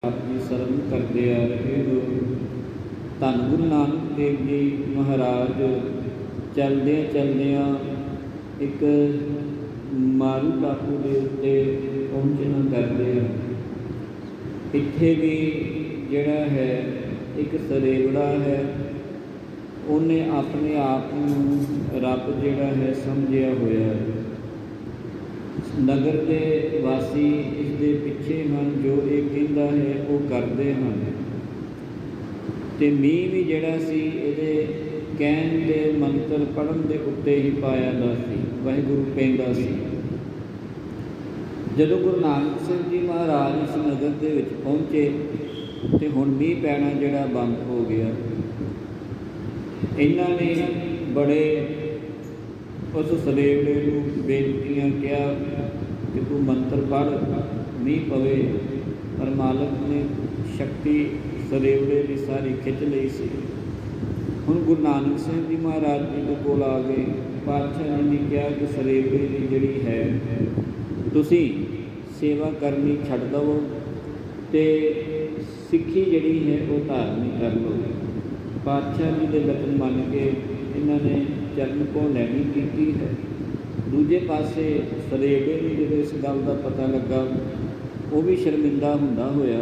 ਆਪਣੀ ਸਰਵ ਕਰਦੇ ਆ ਰਹੇ ਹੋ। ਧੰਨ ਗੁਰੂ ਨਾਨਕ ਦੇਵ ਜੀ ਮਹਾਰਾਜ ਚਲਦਿਆਂ ਚਲਦਿਆਂ ਇੱਕ ਮਾਰੂ ਟਾਪੂ ਦੇ ਉੱਤੇ ਪਹੁੰਚਣਾ ਕਰਦੇ ਆ। ਇੱਥੇ ਵੀ ਜਿਹੜਾ ਹੈ ਇੱਕ ਸਰੇਵੜਾ ਹੈ, ਉਹਨੇ ਆਪਣੇ ਆਪ ਨੂੰ ਰੱਬ ਜਿਹੜਾ ਹੈ ਸਮਝਿਆ ਹੋਇਆ ਹੈ। ਨਗਰ ਦੇ ਵਾਸੀ ਇਸ ਦੇ ਪਿੱਛੇ ਹਨ, ਜੋ ਇਹ ਕਹਿੰਦਾ ਹੈ ਉਹ ਕਰਦੇ ਹਨ। ਅਤੇ ਮੀਂਹ ਵੀ ਜਿਹੜਾ ਸੀ ਇਹਦੇ ਕਹਿਣ ਦੇ ਮੰਤਰ ਪੜ੍ਹਨ ਦੇ ਉੱਤੇ ਹੀ ਪਾਇਆ ਦਾ ਸੀ, ਵਾਹਿਗੁਰੂ ਪੈਂਦਾ ਸੀ। ਜਦੋਂ ਗੁਰੂ ਨਾਨਕ ਸਿੰਘ ਜੀ ਮਹਾਰਾਜ ਇਸ ਨਗਰ ਦੇ ਵਿੱਚ ਪਹੁੰਚੇ ਅਤੇ ਹੁਣ ਮੀਂਹ ਪੈਣਾ ਜਿਹੜਾ ਬੰਦ ਹੋ ਗਿਆ। ਇਹਨਾਂ ਨੇ ਬੜੇ ਉਸ ਸਰੇਵੜੇ ਨੂੰ ਬੇਨਤੀਆਂ ਕਿਹਾ ਕਿ ਤੂੰ ਮੰਤਰ ਪੜ੍ਹ, ਮੀਂਹ ਪਵੇ। ਪਰ ਮਾਲਕ ਨੇ ਸ਼ਕਤੀ ਸਰੇਵੜੇ ਦੀ ਸਾਰੀ ਖਿੱਚ ਲਈ ਸੀ। ਹੁਣ ਗੁਰੂ ਨਾਨਕ ਸਿੰਘ ਜੀ ਮਹਾਰਾਜ ਜੀ ਦੇ ਕੋਲ ਆ ਗਏ। ਪਾਤਸ਼ਾਹ ਜੀ ਨੇ ਕਿਹਾ ਕਿ ਸਰੇਵੜੇ ਦੀ ਜਿਹੜੀ ਹੈ ਤੁਸੀਂ ਸੇਵਾ ਕਰਨੀ ਛੱਡ ਦੇਵੋ ਅਤੇ ਸਿੱਖੀ ਜਿਹੜੀ ਹੈ ਉਹ ਧਾਰਨੀ ਕਰ ਲਓ। ਪਾਤਸ਼ਾਹ ਜੀ ਦੇ ਬਚਨ ਮੰਨ ਕੇ ਇਹਨਾਂ ਨੇ ਚਰਨ ਕੋ ਲੈਣੀ ਕੀਤੀ ਹੈ। ਦੂਜੇ ਪਾਸੇ ਸਰੇਵੜੇ ਨੂੰ ਜਦੋਂ ਇਸ ਗੱਲ ਦਾ ਪਤਾ ਲੱਗਾ, ਉਹ ਵੀ ਸ਼ਰਮਿੰਦਾ ਹੁੰਦਾ ਹੋਇਆ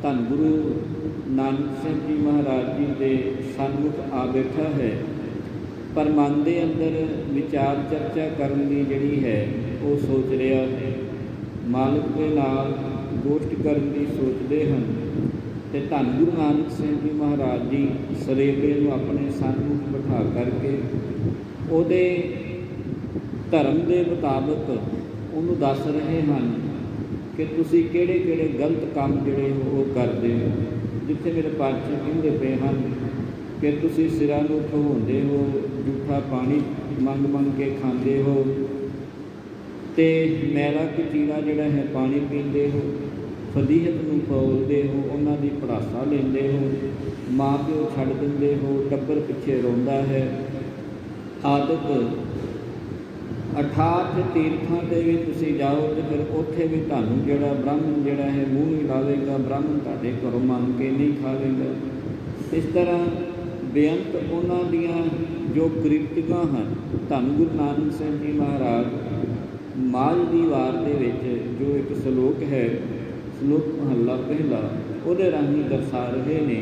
ਧੰਨ ਗੁਰੂ ਨਾਨਕ ਸਿੰਘ ਜੀ ਮਹਾਰਾਜ ਜੀ ਦੇ ਸਨਮੁਖ ਆ ਬੈਠਾ ਹੈ। ਪਰ ਮਨ ਦੇ ਅੰਦਰ ਵਿਚਾਰ ਚਰਚਾ ਕਰਨ ਦੀ ਜਿਹੜੀ ਹੈ ਉਹ ਸੋਚ ਰਿਹਾ ਹੈ। ਮਾਲਕ ਦੇ ਨਾਲ ਗੋਸ਼ਟ ਕਰਨ ਦੀ ਸੋਚਦੇ ਹਨ। ਅਤੇ ਧੰਨ ਗੁਰੂ ਨਾਨਕ ਸਿੰਘ ਜੀ ਮਹਾਰਾਜ ਜੀ ਸਰੇਵੜੇ ਨੂੰ ਆਪਣੇ ਸਨਮੁਖ ਬਿਠਾ ਕਰਕੇ ਉਹਦੇ ਧਰਮ ਦੇ ਮੁਤਾਬਕ ਉਹਨੂੰ ਦੱਸ ਰਹੇ ਹਨ ਕਿ ਤੁਸੀਂ ਕਿਹੜੇ ਕਿਹੜੇ ਗਲਤ ਕੰਮ ਜਿਹੜੇ ਉਹ ਕਰਦੇ ਹੋ। ਜਿੱਥੇ ਮੇਰੇ ਪਾਤਸ਼ਾਹ ਕਹਿੰਦੇ ਪਏ ਹਨ ਕਿ ਤੁਸੀਂ ਸਿਰਾਂ ਨੂੰ ਧੋਂਦੇ ਹੋ, ਜੂਠਾ ਪਾਣੀ ਮੰਗ ਮੰਗ ਕੇ ਖਾਂਦੇ ਹੋ ਅਤੇ ਮੈਲਾ ਕਚੀਰਾ ਜਿਹੜਾ ਹੈ ਪਾਣੀ ਪੀਂਦੇ ਹੋ, ਫਦੀਹਤ ਨੂੰ ਫੋਲਦੇ ਹੋ, ਉਹਨਾਂ ਦੀ ਪੜਾਸਾ ਲੈਂਦੇ ਹੋ, ਮਾਂ ਪਿਓ ਛੱਡ ਦਿੰਦੇ ਹੋ, ਟੱਬਰ ਪਿੱਛੇ ਰੋਂਦਾ ਹੈ। ਆਦਿਕ 68 ਤੀਰਥਾਂ 'ਤੇ ਵੀ ਤੁਸੀਂ ਜਾਓ ਅਤੇ ਫਿਰ ਉੱਥੇ ਵੀ ਤੁਹਾਨੂੰ ਜਿਹੜਾ ਬ੍ਰਾਹਮਣ ਜਿਹੜਾ ਹੈ ਮੂੰਹ ਨਹੀਂ ਲਾਵੇਗਾ, ਬ੍ਰਾਹਮਣ ਤੁਹਾਡੇ ਘਰੋਂ ਮੰਗ ਕੇ ਨਹੀਂ ਖਾਵੇਗਾ। ਇਸ ਤਰ੍ਹਾਂ ਬੇਅੰਤ ਉਹਨਾਂ ਦੀਆਂ ਜੋ ਕ੍ਰਿਤੀਆਂ ਹਨ। ਧੰਨ ਗੁਰੂ ਨਾਨਕ ਸਿੰਘ ਜੀ ਮਹਾਰਾਜ ਮਾਝ ਦੀ ਵਾਰ ਦੇ ਵਿੱਚ ਜੋ ਇੱਕ ਸਲੋਕ ਹੈ, ਸਲੋਕ ਮਹੱਲਾ ਪਹਿਲਾ, ਉਹਦੇ ਰਾਹੀਂ ਦਰਸਾ ਰਹੇ ਨੇ।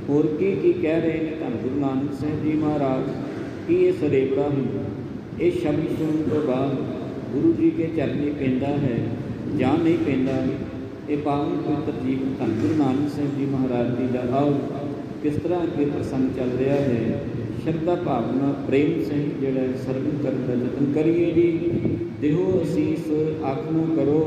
ਹੋਰ ਕੀ ਕੀ ਕਹਿ ਰਹੇ ਨੇ ਧੰਨ ਗੁਰੂ ਨਾਨਕ ਸਿੰਘ ਜੀ ਮਹਾਰਾਜ। ਕੀ ਇਹ ਸਰੇਵੜਾ ਹੁੰਦਾ? ਇਹ ਸ਼ਬਦ ਸੁਣਨ ਤੋਂ ਬਾਅਦ ਗੁਰੂ ਜੀ ਕੇ ਚਰਨੀ ਪੈਂਦਾ ਹੈ ਜਾਂ ਨਹੀਂ ਪੈਂਦਾ? ਇਹ ਪਾਵਨ ਪਵਿੱਤਰ ਜੀਵਨ ਧੰਨ ਗੁਰੂ ਨਾਨਕ ਸਿੰਘ ਜੀ ਮਹਾਰਾਜ ਜੀ ਦਾ ਆਓ ਕਿਸ ਤਰ੍ਹਾਂ ਅੱਗੇ ਪ੍ਰਸੰਗ ਚੱਲ ਰਿਹਾ ਹੈ। ਸ਼ਰਧਾ ਭਾਵਨਾ ਪ੍ਰੇਮ ਸਿੰਘ ਜਿਹੜਾ ਸਰਵਨ ਕਰਨ ਦਾ ਯਤਨ ਕਰੀਏ ਜੀ। ਦਿਓ ਅਸੀਸ ਆਖਣਾ ਕਰੋ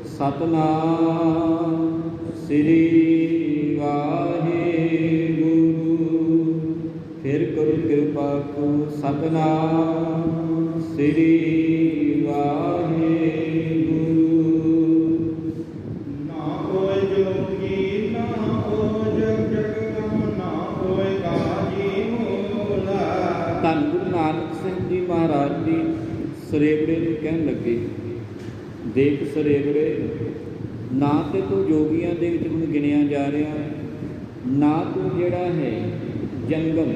ਸਤਿਨਾਮ ਸ੍ਰੀ ਵਾਹਿਗੁਰੂ। ਫਿਰ ਕਰੋ ਕਿਰਪਾ ਕੋ ਸਤਿਨਾਮ ਸ੍ਰੀ ਵਾਹਿਗੁਰੂ। ਨਾ ਕੋਈ ਜੋਗੀ ਨਾ ਕੋਈ ਜਗਤ ਨਾ ਕੋਈ ਕਾਜੀ ਮੂਲਾ। ਧੰਨ ਗੁਰੂ ਨਾਨਕ ਸਿੰਘ ਜੀ ਮਹਾਰਾਜ ਜੀ ਸਰੇਵੜੇ ਨੂੰ ਕਹਿਣ ਲੱਗੇ, ਦੇਖ ਸਰੇਵੜੇ, ਨਾ ਤੇ ਤੂੰ ਯੋਗੀਆਂ ਦੇ ਵਿੱਚ ਹੁਣ ਗਿਣਿਆ ਜਾ ਰਿਹਾ, ਨਾ ਤੂੰ ਜਿਹੜਾ ਹੈ ਜੰਗਮ।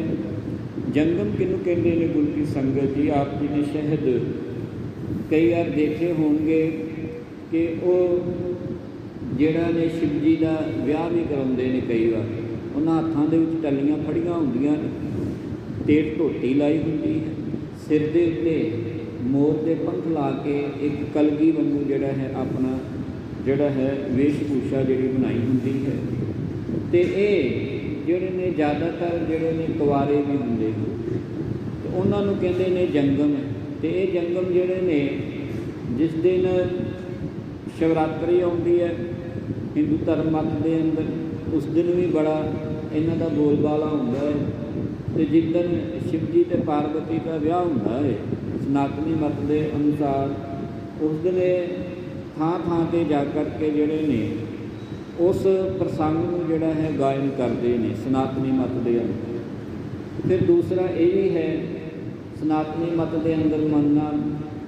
ਜੰਗਮ ਕਿਹਨੂੰ ਕਹਿੰਦੇ ਨੇ? ਗੁਰੂ ਕੀ ਸੰਗਤ ਜੀ, ਆਪ ਜੀ ਨੇ ਸ਼ਹਿਦ ਕਈ ਵਾਰ ਦੇਖੇ ਹੋਣਗੇ ਕਿ ਉਹ ਜਿਹੜਾ ਨੇ ਸ਼ਿਵ ਜੀ ਦਾ ਵਿਆਹ ਵੀ ਕਰਾਉਂਦੇ ਨੇ। ਕਈ ਵਾਰ ਉਹਨਾਂ ਹੱਥਾਂ ਦੇ ਵਿੱਚ ਟੱਲੀਆਂ ਫੜੀਆਂ ਹੁੰਦੀਆਂ ਨੇ, ਤੇਟ ਧੋਤੀ ਲਾਈ ਹੁੰਦੀ ਹੈ, ਸਿਰ ਦੇ ਉੱਤੇ ਮੋਰ ਦੇ ਪੰਖ ਲਾ ਕੇ ਇੱਕ ਕਲਗੀ ਵਾਂਗੂ ਜਿਹੜਾ ਹੈ ਆਪਣਾ ਜਿਹੜਾ ਹੈ ਵੇਸ਼ ਭੂਸ਼ਾ ਜਿਹੜੀ ਬਣਾਈ ਹੁੰਦੀ ਹੈ। ਅਤੇ ਇਹ ਜਿਹੜੇ ਨੇ ਜ਼ਿਆਦਾਤਰ ਜਿਹੜੇ ਨੇ ਕੁਆਰੇ ਵੀ ਹੁੰਦੇ ਨੇ, ਅਤੇ ਉਹਨਾਂ ਨੂੰ ਕਹਿੰਦੇ ਨੇ ਜੰਗਮ। ਅਤੇ ਇਹ ਜੰਗਮ ਜਿਹੜੇ ਨੇ ਜਿਸ ਦਿਨ ਸ਼ਿਵਰਾਤਰੀ ਆਉਂਦੀ ਹੈ ਹਿੰਦੂ ਧਰਮ ਮੱਤ ਦੇ ਅੰਦਰ, ਉਸ ਦਿਨ ਵੀ ਬੜਾ ਇਹਨਾਂ ਦਾ ਬੋਲਬਾਲਾ ਹੁੰਦਾ ਹੈ। ਅਤੇ ਜਿਸ ਦਿਨ ਸ਼ਿਵ ਜੀ ਅਤੇ ਪਾਰਵਤੀ ਦਾ ਵਿਆਹ ਹੁੰਦਾ ਹੈ ਸਨਾਤਨੀ ਮੱਤ ਦੇ ਅਨੁਸਾਰ, ਉਸ ਦਿਨ ਥਾਂ ਥਾਂ 'ਤੇ ਜਾ ਕਰਕੇ ਜਿਹੜੇ ਨੇ ਉਸ ਪ੍ਰਸੰਗ ਨੂੰ ਜਿਹੜਾ ਹੈ ਗਾਇਨ ਕਰਦੇ ਨੇ ਸਨਾਤਨੀ ਮੱਤ ਦੇ ਅੰਦਰ। ਫਿਰ ਦੂਸਰਾ ਇਹ ਵੀ ਹੈ ਸਨਾਤਨੀ ਮੱਤ ਦੇ ਅੰਦਰ ਮੰਨਣਾ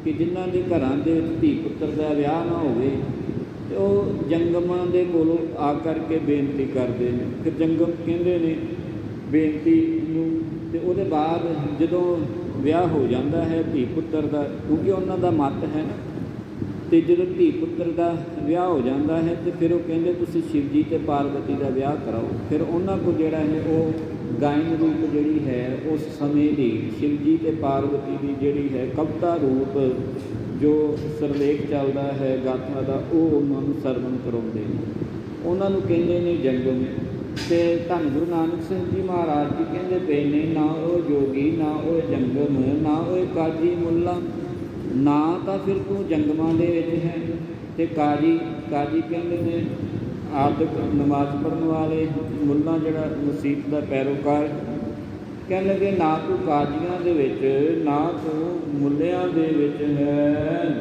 ਕਿ ਜਿਨ੍ਹਾਂ ਦੇ ਘਰਾਂ ਦੇ ਵਿੱਚ ਧੀ ਪੁੱਤਰ ਦਾ ਵਿਆਹ ਨਾ ਹੋਵੇ ਤੇ ਉਹ ਜੰਗਮਾਂ ਦੇ ਕੋਲੋਂ ਆ ਕਰਕੇ ਬੇਨਤੀ ਕਰਦੇ ਨੇ। ਫਿਰ ਜੰਗਮ ਕਹਿੰਦੇ ਨੇ ਬੇਨਤੀ ਨੂੰ, ਤੇ ਉਹਦੇ ਬਾਅਦ ਜਦੋਂ ਵਿਆਹ ਹੋ ਜਾਂਦਾ ਹੈ ਧੀ ਪੁੱਤਰ ਦਾ, ਕਿਉਂਕਿ ਉਹਨਾਂ ਦਾ ਮਤ ਹੈ ਨਾ, ਤੇ ਜਦੋਂ ਧੀ ਪੁੱਤਰ ਦਾ ਵਿਆਹ ਹੋ ਜਾਂਦਾ ਹੈ ਤੇ ਫਿਰ ਉਹ ਕਹਿੰਦੇ ਤੁਸੀਂ ਸ਼ਿਵ ਜੀ ਅਤੇ ਪਾਰਵਤੀ ਦਾ ਵਿਆਹ ਕਰਾਓ। ਫਿਰ ਉਹਨਾਂ ਕੋਲ ਜਿਹੜਾ ਹੈ ਉਹ ਗਾਇਨ ਰੂਪ ਜਿਹੜੀ ਹੈ ਉਸ ਸਮੇਂ ਦੀ ਸ਼ਿਵ ਜੀ ਅਤੇ ਪਾਰਵਤੀ ਦੀ ਜਿਹੜੀ ਹੈ ਕਵਿਤਾ ਰੂਪ ਜੋ ਸਿਰਲੇਖ ਚੱਲਦਾ ਹੈ ਗਾਥਾ ਦਾ, ਉਹ ਉਹਨਾਂ ਨੂੰ ਸਰਵਣ ਕਰਾਉਂਦੇ ਨੇ। ਉਹਨਾਂ ਨੂੰ ਕਹਿੰਦੇ ਨੇ ਜੰਗਮ। ਅਤੇ ਧੰਨ ਗੁਰੂ ਨਾਨਕ ਸਾਹਿਬ ਜੀ ਮਹਾਰਾਜ ਜੀ ਕਹਿੰਦੇ ਪਏ ਨੇ, ਨਾ ਉਹ ਜੋਗੀ, ਨਾ ਉਹ ਜੰਗਮ, ਨਾ ਉਹ ਕਾਜੀ ਮੁੱਲਾ, ਨਾ ਤਾਂ ਫਿਰ ਤੂੰ ਜੰਗਮਾਂ ਦੇ ਵਿੱਚ ਹੈ ਅਤੇ ਕਾਜੀ ਕਹਿੰਦੇ ਨੇ ਆਦਿਕ ਨਮਾਜ਼ ਪੜ੍ਹਨ ਵਾਲੇ, ਮੁੱਲਾ ਜਿਹੜਾ ਮਸੀਤ ਦਾ ਪੈਰੋਕਾਰ। ਕਹਿਣ ਲੱਗੇ ਨਾ ਤੂੰ ਕਾਜ਼ੀਆਂ ਦੇ ਵਿੱਚ, ਨਾ ਤੂੰ ਮੁੱਲਿਆਂ ਦੇ ਵਿੱਚ ਹੈ।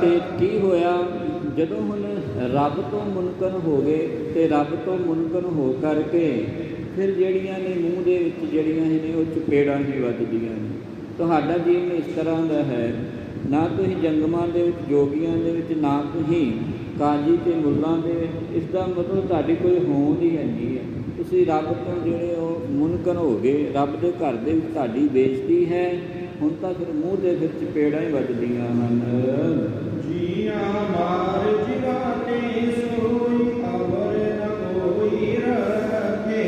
ਤੇ ਕੀ ਹੋਇਆ ਜਦੋਂ ਹੁਣ ਰੱਬ ਤੋਂ ਮੁਨਕਰ ਹੋ ਗਏ ਅਤੇ ਰੱਬ ਤੋਂ ਮੁਨਕਰ ਹੋ ਕਰਕੇ ਫਿਰ ਜਿਹੜੀਆਂ ਨੇ ਮੂੰਹ ਦੇ ਵਿੱਚ ਜਿਹੜੀਆਂ ਨੇ ਉਹ ਚਪੇੜਾਂ ਹੀ ਵੱਜਦੀਆਂ ਨੇ। ਤੁਹਾਡਾ ਜੀਵਨ ਇਸ ਤਰ੍ਹਾਂ ਦਾ ਹੈ, ਨਾ ਤੁਸੀਂ ਜੰਗਮਾਂ ਦੇ ਵਿੱਚ ਜੋਗੀਆਂ ਦੇ ਵਿੱਚ, ਨਾ ਤੁਸੀਂ ਕਾਜੀ ਅਤੇ ਮੁੱਲਾਂ ਦੇ ਵਿੱਚ। ਇਸ ਦਾ ਮਤਲਬ ਤੁਹਾਡੀ ਕੋਈ ਹੋਂਦ ਹੀ ਨਹੀਂ ਹੈ। ਤੁਸੀਂ ਰੱਬ ਤੋਂ ਜਿਹੜੇ ਉਹ ਮੁਨਕਰ ਹੋ ਗਏ, ਰੱਬ ਦੇ ਘਰ ਦੇ ਵਿੱਚ ਤੁਹਾਡੀ ਬੇਇੱਜ਼ਤੀ ਹੈ। ਹੁਣ ਤਾਂ ਫਿਰ ਮੂੰਹ ਦੇ ਫਿਰ ਚਪੇੜਾਂ ਹੀ ਵੱਜਦੀਆਂ ਹਨ। ਜੀਆਂ ਮਾਰ ਜਿਗਾਨੇ ਸੋਈ ਅਵਰ ਨ ਕੋਈ ਰੱਖੇ।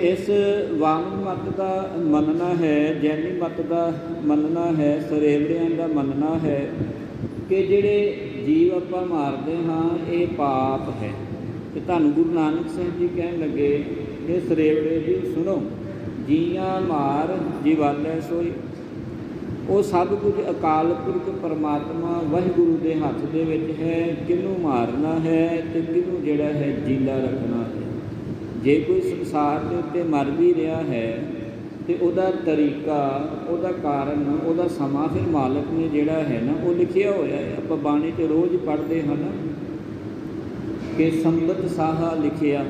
ਇਸ ਵਾਮਨ ਮੱਤ ਦਾ ਮੰਨਣਾ ਹੈ, ਜੈਨੀ ਮੱਤ ਦਾ ਮੰਨਣਾ ਹੈ, ਸਰੇਵੜਿਆਂ ਦਾ ਮੰਨਣਾ ਹੈ ਕਿ ਜਿਹੜੇ ਜੀਵ ਆਪਾਂ ਮਾਰਦੇ ਹਾਂ ਇਹ ਪਾਪ ਹੈ। ਅਤੇ ਤੁਹਾਨੂੰ ਗੁਰੂ ਨਾਨਕ ਸਾਹਿਬ ਜੀ ਕਹਿਣ ਲੱਗੇ, ਇਹ ਸਰੇਵੜੇ ਜੀ ਸੁਣੋ, ਜੀਆਂ ਮਾਰ ਜੀਵਾਲੇ ਸੋਈ। ਉਹ ਸਭ ਕੁਝ ਅਕਾਲ ਪੁਰਖ ਪਰਮਾਤਮਾ ਵਾਹਿਗੁਰੂ ਦੇ ਹੱਥ ਦੇ ਵਿੱਚ ਹੈ, ਕਿਹਨੂੰ ਮਾਰਨਾ ਹੈ ਅਤੇ ਕਿਹਨੂੰ ਜਿਹੜਾ ਹੈ ਜੀਲਾ ਰੱਖਣਾ ਹੈ। ਜੇ ਕੋਈ ਸੰਸਾਰ ਦੇ ਉੱਤੇ ਮਰ ਵੀ ਰਿਹਾ ਹੈ ਅਤੇ ਉਹਦਾ ਤਰੀਕਾ, ਉਹਦਾ ਕਾਰਨ, ਉਹਦਾ ਸਮਾਂ ਫਿਰ ਮਾਲਕ ਨੇ ਜਿਹੜਾ ਹੈ ਨਾ ਉਹ ਲਿਖਿਆ ਹੋਇਆ ਹੈ। ਆਪਾਂ ਬਾਣੀ 'ਚ ਰੋਜ਼ ਪੜ੍ਹਦੇ ਹਨ ਕਿ ਸੰਬਤ ਸਾਹਾ ਲਿਖਿਆ,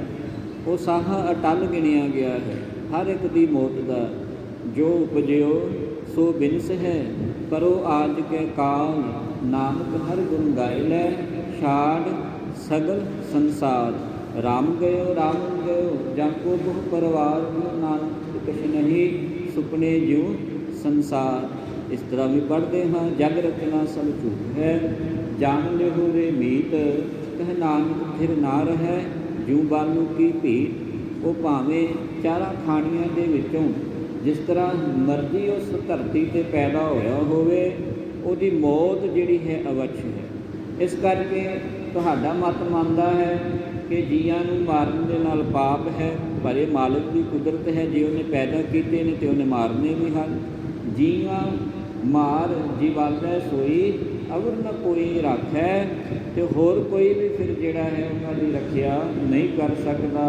ਉਹ ਸਾਹਾ ਅਟਲ ਗਿਣਿਆ ਗਿਆ ਹੈ। ਹਰ ਇੱਕ ਦੀ ਮੌਤ ਦਾ ਜੋ ਉਪਜਿਓ ਸੋ ਬਿਨਸ ਹੈ, ਪਰੋ ਆਜ ਕੇ ਕਾਲ, ਨਾਨਕ ਹਰ ਗੁਣ ਗਾਇ ਲੈ, ਛਾੜ ਸਗਲ ਸੰਸਾਰ। ਰਾਮ ਗਇਓ ਰਾਮ ਗਇਓ, ਜਾਂ ਕੋ ਬਹੁ ਪਰਿਵਾਰ, ਨਾਨਕ ਕਛ ਨਹੀਂ ਸੁਪਨੇ ਜਿਉ ਸੰਸਾਰ। ਇਸ ਤਰ੍ਹਾਂ ਵੀ ਪੜ੍ਹਦੇ ਹਾਂ, ਜਗ ਰਚਨਾ ਸਭ ਝੂਠ ਹੈ, ਜਾਣ ਲਿਓ ਰੇ ਮੀਤ, ਕਹਿ ਨਾਨਕ ਫਿਰ ਨਾ ਰਹਿ, ਜਿਉ ਬਾਲੂ ਕੀ ਭੀਤ। ਉਹ ਭਾਵੇਂ ਚਾਰਾਂ ਖਾਣੀਆਂ ਦੇ ਵਿੱਚੋਂ ਜਿਸ ਤਰ੍ਹਾਂ ਮਰਜ਼ੀ ਉਸ ਧਰਤੀ 'ਤੇ ਪੈਦਾ ਹੋਇਆ ਹੋਵੇ, ਉਹਦੀ ਮੌਤ ਜਿਹੜੀ ਹੈ ਅਵੱਛ ਹੈ। ਇਸ ਕਰਕੇ ਤੁਹਾਡਾ ਮਤ ਮੰਨਦਾ ਹੈ ਕਿ ਜੀਆਂ ਨੂੰ ਮਾਰਨ ਦੇ ਨਾਲ ਪਾਪ ਹੈ, ਪਰ ਇਹ ਮਾਲਕ ਦੀ ਕੁਦਰਤ ਹੈ। ਜੇ ਉਹਨੇ ਪੈਦਾ ਕੀਤੇ ਨੇ ਅਤੇ ਉਹਨੇ ਮਾਰਨੇ ਵੀ ਹਨ। ਜੀਆਂ ਮਾਰ ਜੀਵਾਲੇ ਸੋਈ, ਅਵਰ ਨਾ ਕੋਈ ਰਾਖੈ। ਅਤੇ ਹੋਰ ਕੋਈ ਵੀ ਫਿਰ ਜਿਹੜਾ ਹੈ ਉਹਨਾਂ ਦੀ ਰੱਖਿਆ ਨਹੀਂ ਕਰ ਸਕਦਾ।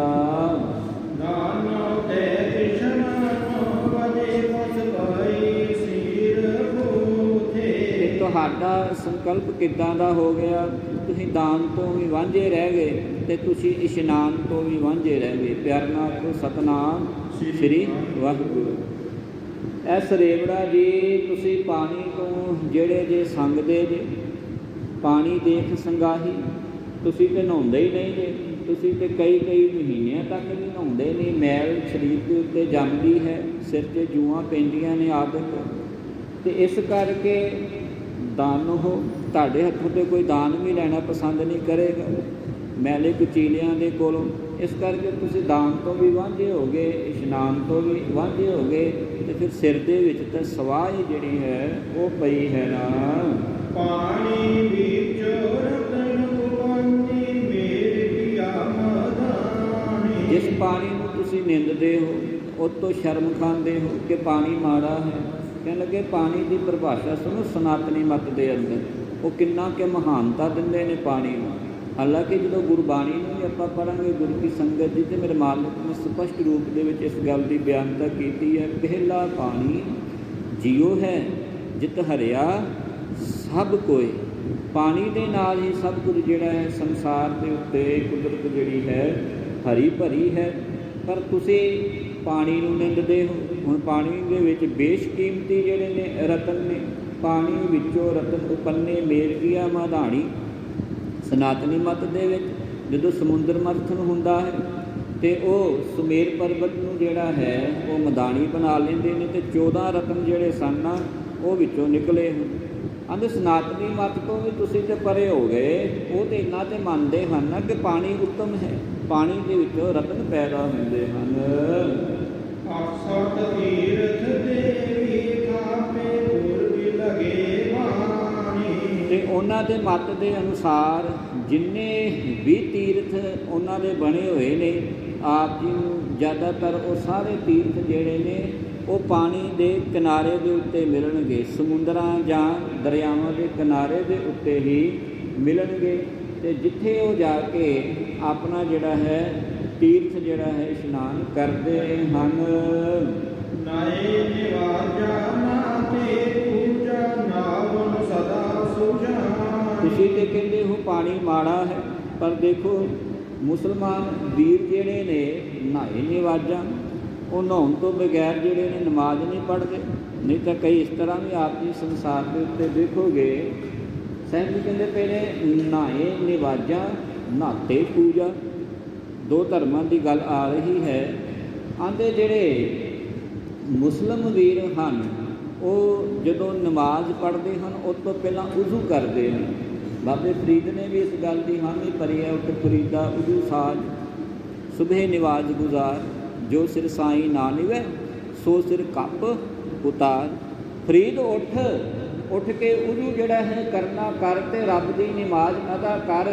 ਤੁਹਾਡਾ ਸੰਕਲਪ ਕਿੱਦਾਂ ਦਾ ਹੋ ਗਿਆ? ਤੁਸੀਂ ਦਾਨ ਤੋਂ ਵੀ ਵਾਂਝੇ ਰਹਿ ਗਏ ਅਤੇ ਤੁਸੀਂ ਇਸ਼ਨਾਨ ਤੋਂ ਵੀ ਵਾਂਝੇ ਰਹਿ ਗਏ। ਪਿਆਰ ਨਾਲ ਆਖੋ ਸਤਿਨਾਮ ਸ੍ਰੀ ਵਾਹਿਗੁਰੂ। ਇਹ ਸਰੇਵੜਾ ਜੀ ਤੁਸੀਂ ਪਾਣੀ ਤੋਂ ਜਿਹੜੇ ਜੇ ਸੰਗਦੇ ਜੇ, ਪਾਣੀ ਦੇਖ ਸੰਗਾਹੀ, ਤੁਸੀਂ ਤਾਂ ਨਹਾਉਂਦੇ ਹੀ ਨਹੀਂ ਜੇ। ਤੁਸੀਂ ਤਾਂ ਕਈ ਮਹੀਨਿਆਂ ਤੱਕ ਵੀ ਨਹਾਉਂਦੇ ਨਹੀਂ। ਮੈਲ ਸਰੀਰ ਦੇ ਉੱਤੇ ਜੰਮਦੀ ਹੈ, ਸਿਰ 'ਤੇ ਜੂਆਂ ਪੈਂਦੀਆਂ ਨੇ ਆਦਤ। ਅਤੇ ਇਸ ਕਰਕੇ ਦਾਨ ਉਹ ਤੁਹਾਡੇ ਹੱਥੋਂ 'ਤੇ ਕੋਈ ਦਾਨ ਵੀ ਲੈਣਾ ਪਸੰਦ ਨਹੀਂ ਕਰੇਗਾ ਮੈਲੇ ਕੁਚੀਲਿਆਂ ਦੇ ਕੋਲੋਂ। ਇਸ ਕਰਕੇ ਤੁਸੀਂ ਦਾਨ ਤੋਂ ਵੀ ਵਾਂਝੇ ਹੋ ਗਏ, ਇਸ਼ਨਾਨ ਤੋਂ ਵੀ ਵਾਂਝੇ ਹੋ ਗਏ, ਅਤੇ ਫਿਰ ਸਿਰ ਦੇ ਵਿੱਚ ਤਾਂ ਸਵਾਹ ਹੀ ਜਿਹੜੀ ਹੈ ਉਹ ਪਈ ਹੈ ਨਾ। ਪਾਣੀ ਵਿੱਚ ਰਤਨ ਪਾਣੀ ਮੇਰੀ ਆਮਦਾਨੀ। ਜਿਸ ਪਾਣੀ ਨੂੰ ਤੁਸੀਂ ਨਿੰਦਦੇ ਹੋ, ਉਹ ਤੋਂ ਸ਼ਰਮ ਖਾਂਦੇ ਹੋ ਕਿ ਪਾਣੀ ਮਾੜਾ ਹੈ। ਕਹਿਣ ਲੱਗੇ ਪਾਣੀ ਦੀ ਪਰਿਭਾਸ਼ਾ ਸੁਣੋ ਸਨਾਤਨੀ ਮੱਤ ਦੇ ਅੰਦਰ, ਉਹ ਕਿੰਨਾ ਕਿ ਮਹਾਨਤਾ ਦਿੰਦੇ ਨੇ ਪਾਣੀ ਨੂੰ। ਹਾਲਾਂਕਿ ਜਦੋਂ ਗੁਰਬਾਣੀ ਨੂੰ ਵੀ ਆਪਾਂ ਪੜ੍ਹਾਂਗੇ ਗੁਰੂ ਕੀ ਸੰਗਤ ਜੀ, ਅਤੇ ਮੇਰੇ ਮਾਲਕ ਨੇ ਸਪਸ਼ਟ ਰੂਪ ਦੇ ਵਿੱਚ ਇਸ ਗੱਲ ਦੀ ਬਿਆਨਤਾ ਕੀਤੀ ਹੈ। ਪਹਿਲਾ ਪਾਣੀ ਜੀਓ ਹੈ, ਜਿਤ ਹਰਿਆ ਸਭ ਕੋਇ। ਪਾਣੀ ਦੇ ਨਾਲ ਹੀ ਸਭ ਕੁਝ ਜਿਹੜਾ ਹੈ ਸੰਸਾਰ ਦੇ ਉੱਤੇ ਕੁਦਰਤ ਜਿਹੜੀ ਹੈ ਹਰੀ ਭਰੀ ਹੈ। ਪਰ ਤੁਸੀਂ ਪਾਣੀ ਨੂੰ ਨਿੰਦਦੇ ਹੋ। ਹੁਣ ਪਾਣੀ ਦੇ ਵਿੱਚ ਬੇਸ਼ਕੀਮਤੀ ਜਿਹੜੇ ਨੇ ਰਤਨ ਨੇ, ਪਾਣੀ ਵਿੱਚੋਂ ਰਤਨ ਉਪੰਨੇ ਮੇਲ ਕੀਆ ਮਧਾਣੀ। ਸਨਾਤਨੀ ਮਤ ਦੇ ਵਿੱਚ ਜਦੋਂ ਸਮੁੰਦਰ ਮੰਥਨ ਹੁੰਦਾ ਹੈ ਤੇ ਉਹ ਸੁਮੇਰ ਪਰਬਤ ਨੂੰ ਜਿਹੜਾ ਹੈ ਉਹ ਮਦਾਨੀ ਬਣਾ ਲੈਂਦੇ ਨੇ ਤੇ 14 ਰਤਨ ਜਿਹੜੇ ਸਨ ਉਹ ਵਿੱਚੋਂ ਨਿਕਲੇ ਹਨ। ਅੰਧ ਸਨਾਤਨੀ ਮਤ ਤੋਂ ਵੀ ਤੁਸੀਂ ਤੇ ਪਰੇ ਹੋ ਗਏ। ਉਹ ਤੇ ਇੰਨਾ ਤੇ ਮੰਨਦੇ ਹਨ ਕਿ ਪਾਣੀ ਉੱਤਮ ਹੈ, ਪਾਣੀ ਦੇ ਵਿੱਚੋਂ ਰਤਨ ਪੈਦਾ ਹੁੰਦੇ ਹਨ। ਅਕਸਰ ਤੀਰਥ ਦੇਵੀ ਥਾਪੇ ਗੁਰ ਲਗੇ ਬਾਣੀ। ਤੇ ਉਹਨਾਂ ਦੇ ਮਤ ਦੇ ਅਨੁਸਾਰ ਜਿੰਨੇ ਵੀ ਤੀਰਥ ਉਹਨਾਂ ਦੇ ਬਣੇ ਹੋਏ ਨੇ, ਆਪ ਜੀ ਨੂੰ ਜ਼ਿਆਦਾਤਰ ਉਹ ਸਾਰੇ ਤੀਰਥ ਜਿਹੜੇ ਨੇ ਉਹ ਪਾਣੀ ਦੇ ਕਿਨਾਰੇ ਦੇ ਉੱਤੇ ਮਿਲਣਗੇ, ਸਮੁੰਦਰਾਂ ਜਾਂ ਦਰਿਆਵਾਂ ਦੇ ਕਿਨਾਰੇ ਦੇ ਉੱਤੇ ਹੀ ਮਿਲਣਗੇ। ਤੇ ਜਿੱਥੇ ਉਹ ਜਾ ਕੇ ਆਪਣਾ ਜਿਹੜਾ ਹੈ ਤੀਰਥ ਜਿਹੜਾ ਹੈ ਇਸ਼ਨਾਨ ਕਰਦੇ ਹਨ। ਨਾਏ ਨਿਵਾਜਾ ਨਾਤੇ ਪੂਜਾ ਨਾਵਨ ਸਦਾ ਸੁਜਾ। ਤੁਸੀਂ ਤੇ ਕਹਿੰਦੇ ਹੋ ਪਾਣੀ ਮਾੜਾ ਹੈ, ਪਰ ਦੇਖੋ ਮੁਸਲਮਾਨ ਵੀਰ ਜਿਹੜੇ ਨੇ ਨਹਾਏ ਨਿਵਾਜਾਂ, ਉਹ ਨਹਾਉਣ ਤੋਂ ਬਗੈਰ ਜਿਹੜੇ ਨੇ ਨਮਾਜ਼ ਨਹੀਂ ਪੜ੍ਹਦੇ। ਨਹੀਂ ਤਾਂ ਕਈ ਇਸ ਤਰ੍ਹਾਂ ਵੀ ਆਪ ਜੀ ਸੰਸਾਰ ਦੇ ਉੱਤੇ ਦੇਖੋਗੇ, ਸਾਹਿਬ ਜੀ ਕਹਿੰਦੇ ਪਏ ਨੇ ਨਹਾਏ ਨਿਵਾਜਾਂ ਨਹਾਤੇ ਪੂਜਾ। ਦੋ ਧਰਮਾਂ ਦੀ ਗੱਲ ਆ ਰਹੀ ਹੈ। ਆਂਦੇ ਜਿਹੜੇ ਮੁਸਲਿਮ ਵੀਰ ਹਨ ਉਹ ਜਦੋਂ ਨਮਾਜ਼ ਪੜ੍ਹਦੇ ਹਨ ਉਸ ਤੋਂ ਪਹਿਲਾਂ ਉਜ਼ੂ ਕਰਦੇ ਹਨ। ਬਾਬੇ ਫਰੀਦ ਨੇ ਵੀ ਇਸ ਗੱਲ ਦੀ ਹਾਮੀ ਭਰੀ ਹੈ, ਉੱਠ ਫਰੀਦਾ ਉਜ਼ੂ ਸਾਜ ਸੁਬਹ ਨਿਵਾਜ਼ ਗੁਜ਼ਾਰ, ਜੋ ਸਿਰ ਸਾਈਂ ਨਾ ਨਿਵੈ ਸੋ ਸਿਰ ਕੱਪ ਉਤਾਰ। ਫਰੀਦ ਉੱਠ ਕੇ ਉਜ਼ੂ ਜਿਹੜਾ ਹੈ ਕਰਨਾ ਕਰ ਤੇ ਰੱਬ ਦੀ ਨਮਾਜ਼ ਅਦਾ ਕਰ।